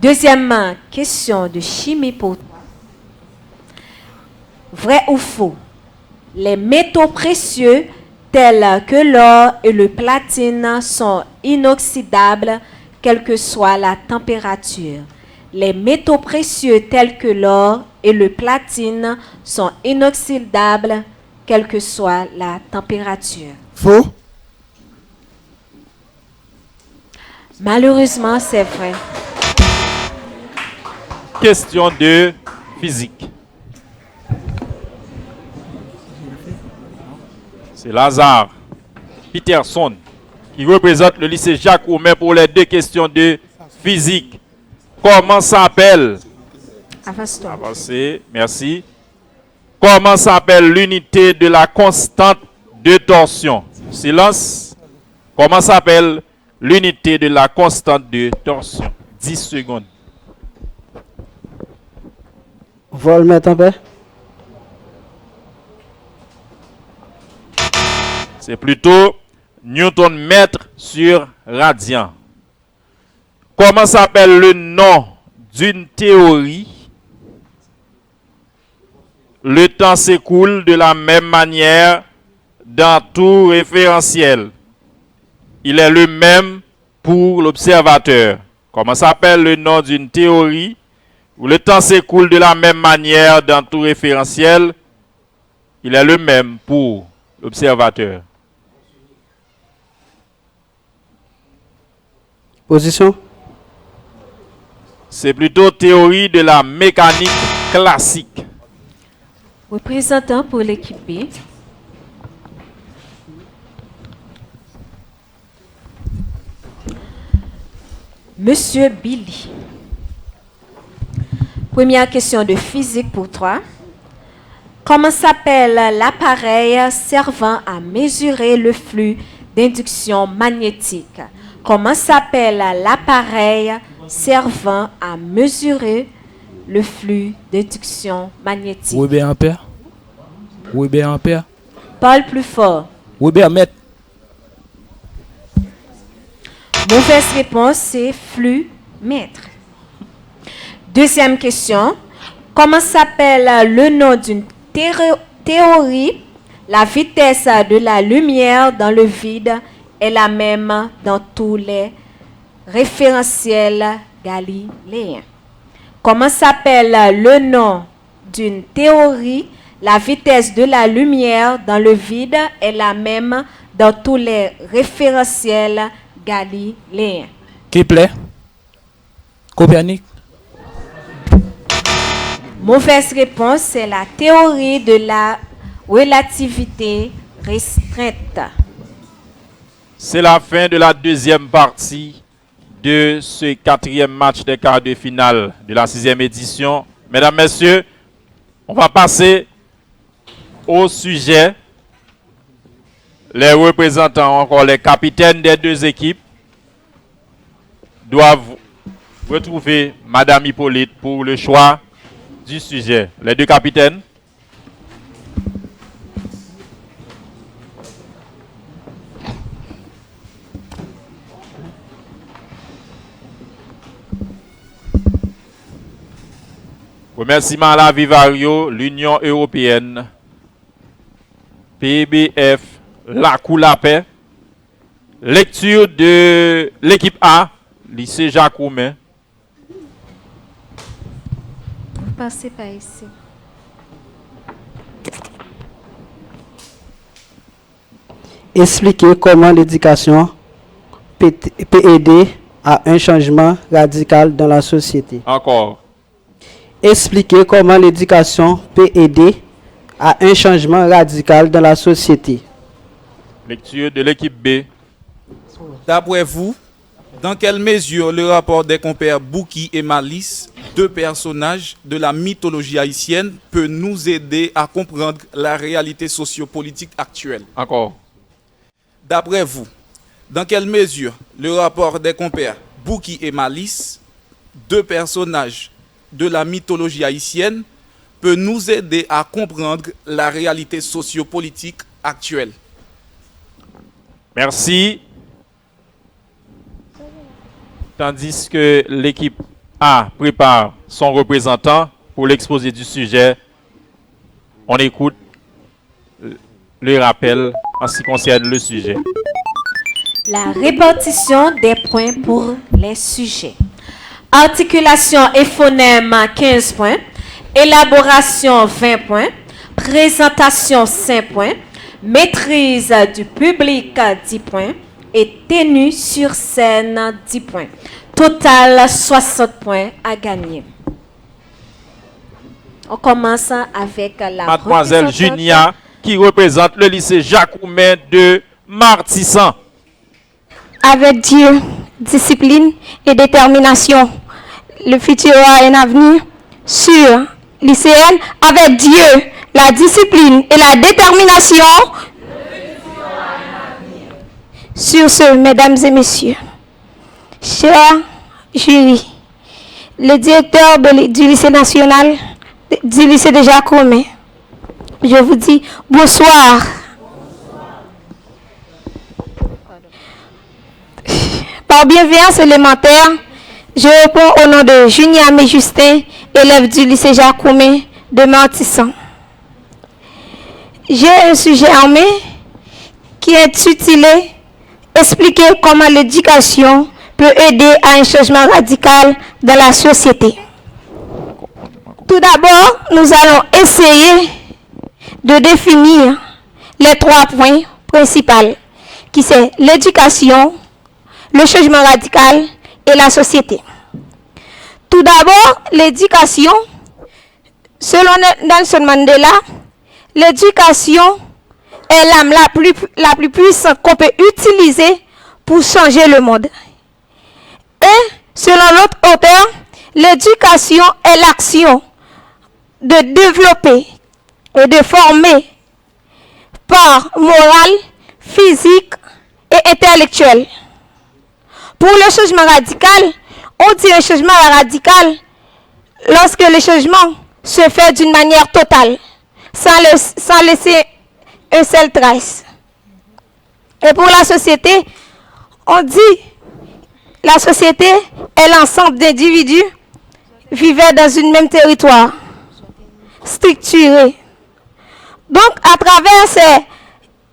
Deuxièmement, question de chimie pour toi. Vrai ou faux? Les métaux précieux tels que l'or et le platine sont inoxydables quelle que soit la température. Les métaux précieux tels que l'or et le platine sont inoxydables quelle que soit la température. Faux. Malheureusement, c'est vrai. Question de physique. C'est Lazare Peterson qui représente le lycée Jacques Roumain pour les 2 questions de physique. Comment s'appelle? Avance-toi. Avancez, merci. Comment s'appelle l'unité de la constante de torsion? Silence. Comment s'appelle l'unité de la constante de torsion? 10 secondes. Volmètre ampère. C'est plutôt Newton mètre sur radian. Comment s'appelle le nom d'une théorie? Le temps s'écoule de la même manière dans tout référentiel. Il est le même pour l'observateur. Comment s'appelle le nom d'une théorie où le temps s'écoule de la même manière dans tout référentiel? Il est le même pour l'observateur. Position. C'est plutôt théorie de la mécanique classique. Représentant pour l'équipe B. Monsieur Billy. Première question de physique pour toi. Comment s'appelle l'appareil servant à mesurer le flux d'induction magnétique? Comment s'appelle l'appareil servant à mesurer le flux d'induction magnétique? Weber ampère. Weber ampère. Parle plus fort. Weber mètre. Mauvaise réponse, c'est flux mètre. Deuxième question. Comment s'appelle le nom d'une théorie? La vitesse de la lumière dans le vide est la même dans tous les référentiels galiléens. Comment s'appelle le nom d'une théorie? La vitesse de la lumière dans le vide est la même dans tous les référentiels galiléens. Kepler. Copernic. Mauvaise réponse, c'est la théorie de la relativité restreinte. C'est la fin de la deuxième partie de ce 4e match des quarts de finale de la 6e édition. Mesdames, Messieurs, on va passer au sujet. Les représentants, encore les capitaines des 2 équipes, doivent retrouver Madame Hippolyte pour le choix du sujet. Les 2 capitaines. Remerciements à la Vivario, l'Union européenne, PBF, la Coulapé. Lecture de l'équipe A, lycée Jacques Roumain. Vous passez par ici. Expliquez comment l'éducation peut aider à un changement radical dans la société. Encore. Expliquez comment l'éducation peut aider à un changement radical dans la société. Lecture de l'équipe B. D'après vous, Dans quelle mesure le rapport des compères Bouki et Malice, deux personnages de la mythologie haïtienne, peut nous aider à comprendre la réalité sociopolitique actuelle? Encore. D'après vous, dans quelle mesure le rapport des compères Bouki et Malice, deux personnages de la mythologie haïtienne, peut nous aider à comprendre la réalité sociopolitique actuelle? Merci. Tandis que l'équipe A prépare son représentant pour l'exposé du sujet, on écoute le rappel en ce qui concerne le sujet. La répartition des points pour les sujets. Articulation et phonème 15 points. Élaboration 20 points. Présentation 5 points. Maîtrise du public 10 points. Et tenue sur scène 10 points. Total 60 points à gagner. On commence avec la Mademoiselle Junia qui représente le lycée Jacques-Roumain de Martissan. Avec Dieu, discipline et détermination, le futur a un avenir sûr. Lycéenne, avec Dieu, la discipline et la détermination. Sur ce, mesdames et messieurs, cher jury, le directeur du lycée national, du lycée de Jacques-Roumain, je vous dis bonsoir. Par bienveillance élémentaire, je réponds au nom de Junia Méjustin, élève du lycée Jacques-Roumain de Martissan. J'ai un sujet en main qui est intitulé « Expliquer comment l'éducation peut aider à un changement radical dans la société ». Tout d'abord, nous allons essayer de définir les 3 points principaux, qui sont l'éducation, le changement radical et la société. Tout d'abord, l'éducation. Selon Nelson Mandela, l'éducation est l'arme la plus puissante qu'on peut utiliser pour changer le monde. Et selon l'autre auteur, l'éducation est l'action de développer et de former par morale, physique et intellectuelle. Pour le changement radical, on dit un changement radical lorsque le changement se fait d'une manière totale, sans laisser un seul trace. Et pour la société, on dit la société est l'ensemble d'individus vivant dans un même territoire, structuré. Donc, à travers ces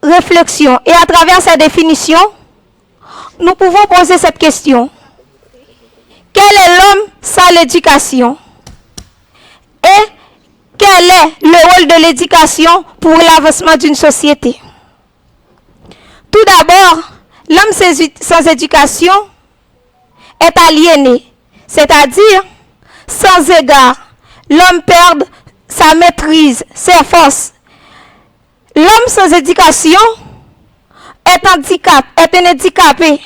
réflexions et à travers ces définitions, nous pouvons poser cette question. Quel est l'homme sans l'éducation? Et quel est le rôle de l'éducation pour l'avancement d'une société? Tout d'abord, l'homme sans éducation est aliéné, c'est-à-dire sans égard. L'homme perd sa maîtrise, ses forces. L'homme sans éducation est un handicapé.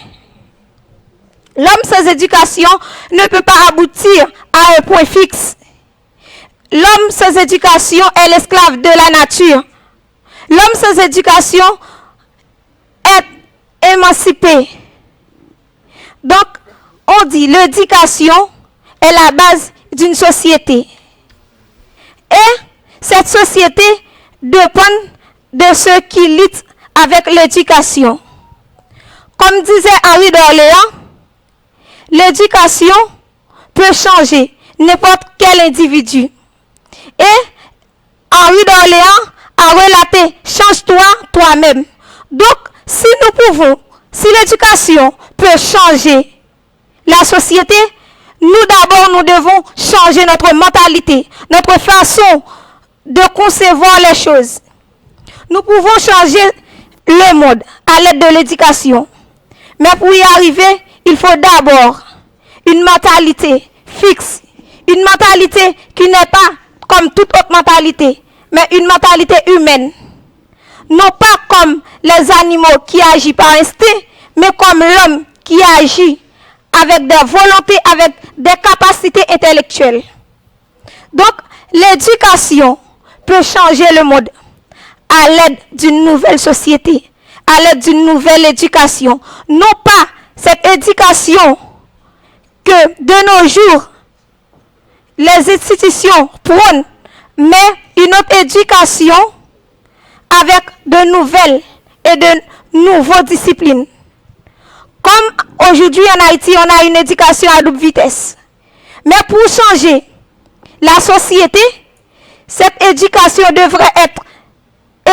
L'homme sans éducation ne peut pas aboutir à un point fixe. L'homme sans éducation est l'esclave de la nature. L'homme sans éducation est émancipé. Donc, on dit l'éducation est la base d'une société. Et cette société dépend de ceux qui luttent avec l'éducation. Comme disait Henri d'Orléans, l'éducation peut changer n'importe quel individu. Et Henri d'Orléans a relaté « Change-toi toi-même ». Donc, si l'éducation peut changer la société, nous d'abord, nous devons changer notre mentalité, notre façon de concevoir les choses. Nous pouvons changer le monde à l'aide de l'éducation. Mais pour y arriver, il faut d'abord une mentalité fixe, une mentalité qui n'est pas comme toute autre mentalité, mais une mentalité humaine. Non pas comme les animaux qui agissent par instinct, mais comme l'homme qui agit avec des volontés, avec des capacités intellectuelles. Donc, l'éducation peut changer le monde à l'aide d'une nouvelle société, à l'aide d'une nouvelle éducation. Non pas cette éducation que de nos jours, les institutions prônent, mais une autre éducation avec de nouvelles et de nouveaux disciplines. Comme aujourd'hui en Haïti, on a une éducation à double vitesse. Mais pour changer la société, cette éducation devrait être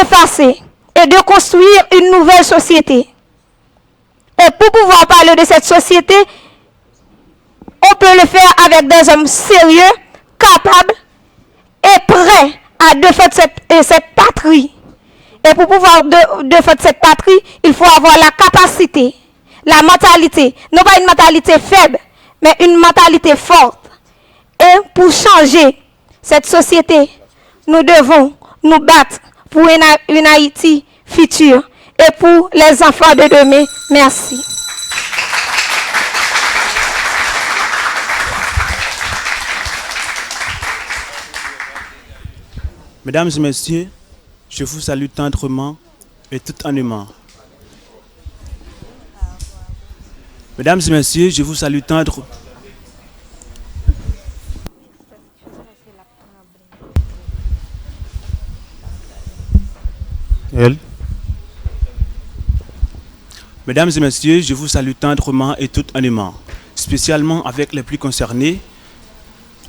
effacée et de construire une nouvelle société. Et pour pouvoir parler de cette société, on peut le faire avec des hommes sérieux, capables et prêts à défendre cette patrie. Et pour pouvoir défendre cette patrie, il faut avoir la capacité, la mentalité, non pas une mentalité faible, mais une mentalité forte. Et pour changer cette société, nous devons nous battre pour une Haïti future et pour les enfants de demain. Merci. Mesdames et messieurs, je vous salue tendrement et tout en aimant. Mesdames et messieurs, je vous salue tendrement. Mesdames et messieurs, je vous salue tendrement et tout en aimant, spécialement avec les plus concernés.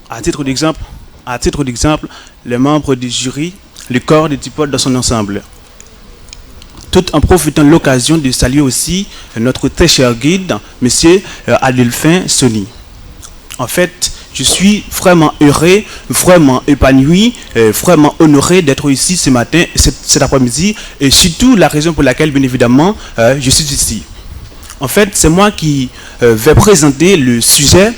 À titre d'exemple, les membres du jury, le corps des diplômes dans son ensemble. Tout en profitant de l'occasion de saluer aussi notre très cher guide, M. Adelphin Sony. En fait, je suis vraiment heureux, vraiment épanoui, vraiment honoré d'être ici ce matin, cet après-midi, et surtout la raison pour laquelle, bien évidemment, je suis ici. En fait, c'est moi qui vais présenter le sujet.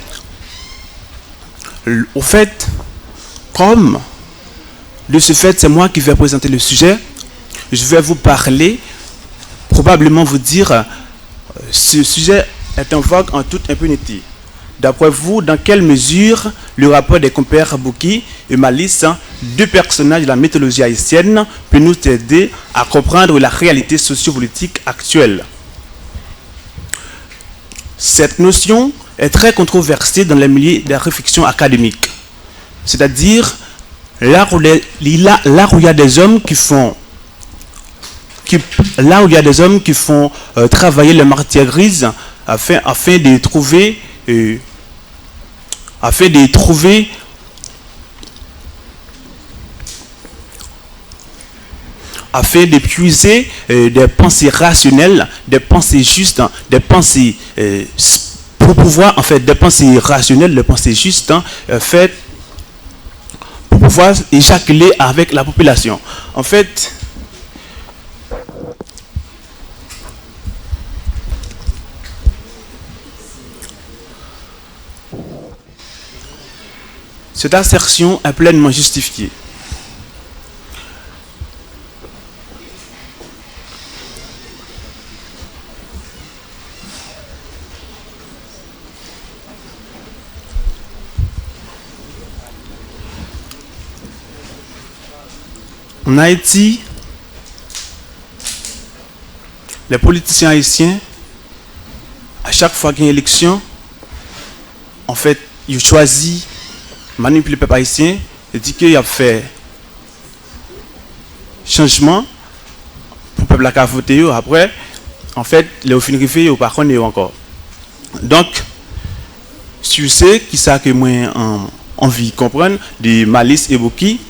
Au fait, comme de ce fait, c'est moi qui vais présenter le sujet, je vais vous parler, probablement vous dire, ce sujet est en vogue en toute impunité. D'après vous, dans quelle mesure le rapport des compères Bouki et Malice, deux personnages de la mythologie haïtienne, peut nous aider à comprendre la réalité sociopolitique actuelle? Cette notion est très controversée dans les milieux de la réflexion académique. C'est-à-dire, là où il y a des hommes qui font travailler les matières grises afin de trouver afin de puiser des pensées rationnelles, des pensées justes, des pensées pour pouvoir, en fait, des pensées rationnelles, des pensées justes, fait, pour pouvoir éjaculer avec la population. En fait, cette assertion est pleinement justifiée. En Haïti, les politiciens haïtiens, à chaque fois qu'il y a une élection, en fait, ils choisissent manipuler le peuple haïtien et dire qu'il a fait changement pour le peuple qui a voté. Après, en fait, les fins arrivés, par contre, encore. Donc, si vous savez qui ça que moi envie de comprendre, de Malice et Bouki,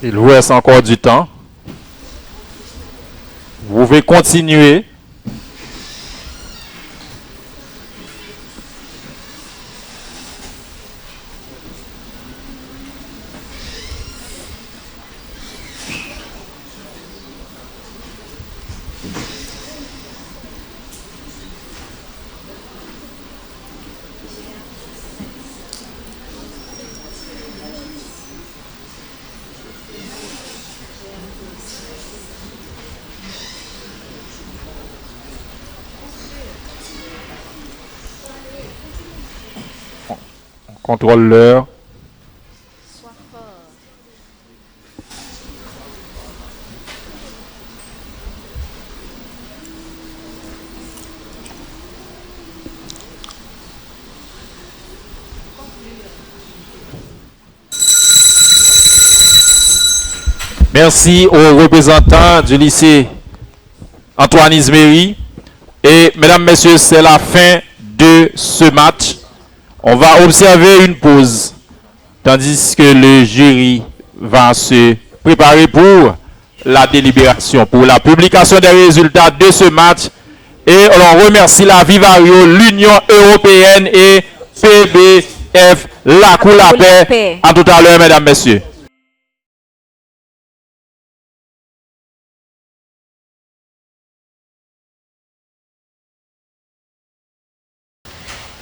il vous reste encore du temps. Vous pouvez continuer. contrôle l'heure. Merci aux représentants du lycée Antoine Isméry. Et mesdames, messieurs, c'est la fin de ce match. On va observer une pause, tandis que le jury va se préparer pour la délibération, pour la publication des résultats de ce match. Et on remercie la Vivario, l'Union Européenne et PBF, la Cour la paix. À tout à l'heure, mesdames, messieurs.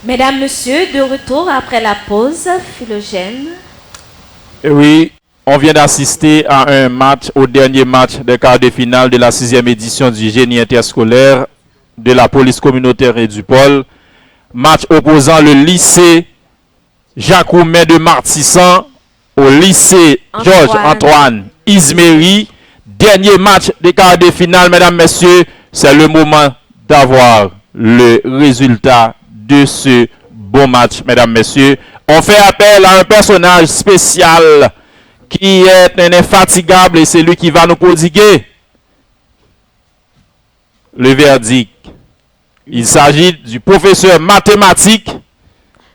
Mesdames, Messieurs, de retour après la pause, Philogène. Oui, on vient d'assister à un match, au dernier match des quarts de finale de la 6e édition du génie interscolaire de la police communautaire et du pôle. Match opposant le lycée Jacques Roumain de Martissan au lycée Georges-Antoine Isméry. Dernier match des quarts de finale, mesdames, messieurs, c'est le moment d'avoir le résultat de ce beau match, mesdames, messieurs. On fait appel à un personnage spécial qui est un infatigable et c'est lui qui va nous prodiguer le verdict. Il s'agit du professeur mathématique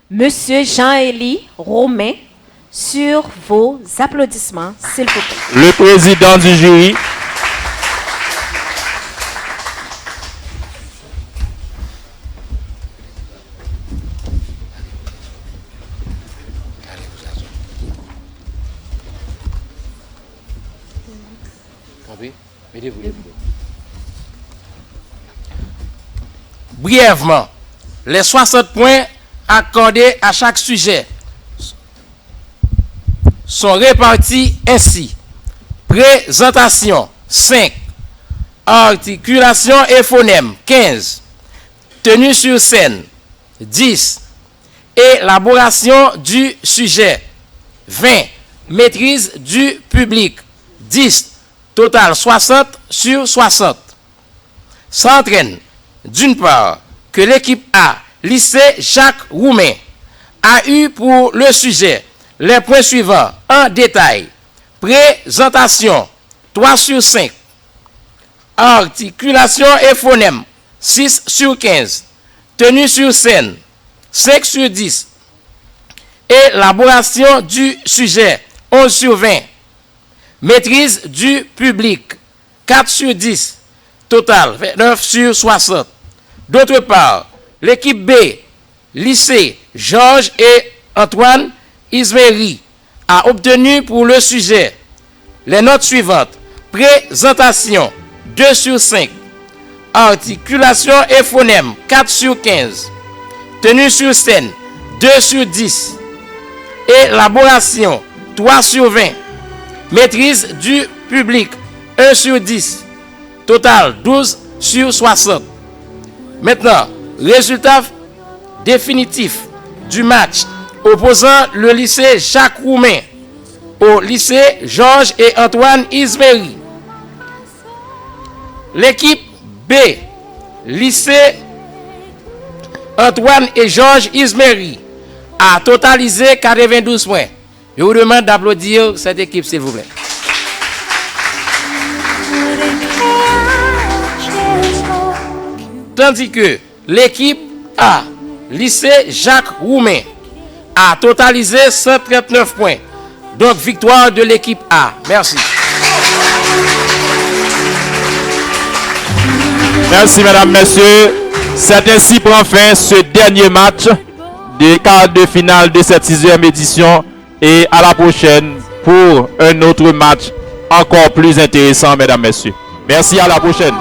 Monsieur Jean-Élie Romain, sur vos applaudissements, s'il vous plaît. Le président du jury. Brièvement, les 60 points accordés à chaque sujet sont répartis ainsi. Présentation 5, articulation et phonème 15, tenue sur scène 10, élaboration du sujet 20, maîtrise du public 10, total 60 sur 60. S'entraîne d'une part que l'équipe A, lycée Jacques Roumain, a eu pour le sujet les points suivants en détail. Présentation 3 sur 5. Articulation et phonème 6 sur 15. Tenue sur scène 5 sur 10. Élaboration du sujet 11 sur 20. Maîtrise du public 4 sur 10. Total 29 sur 60. D'autre part, l'équipe B, lycée Georges et Antoine Isméry, a obtenu pour le sujet les notes suivantes. Présentation 2 sur 5. Articulation et phonème 4 sur 15. Tenue sur scène 2 sur 10. Élaboration 3 sur 20. Maîtrise du public 1 sur 10. Total 12 sur 60. Maintenant, résultat définitif du match opposant le lycée Jacques Roumain au lycée Georges et Antoine Isméry. L'équipe B, lycée Antoine et Georges Isméry, a totalisé 92 points. Je vous demande d'applaudir cette équipe, s'il vous plaît. Tandis que l'équipe A, lycée Jacques Roumain, a totalisé 139 points. Donc, victoire de l'équipe A. Merci. Merci, mesdames, messieurs. C'est ainsi prend fin ce dernier match des quarts de finale de cette 6e édition. Et à la prochaine pour un autre match encore plus intéressant, mesdames, messieurs. Merci, à la prochaine.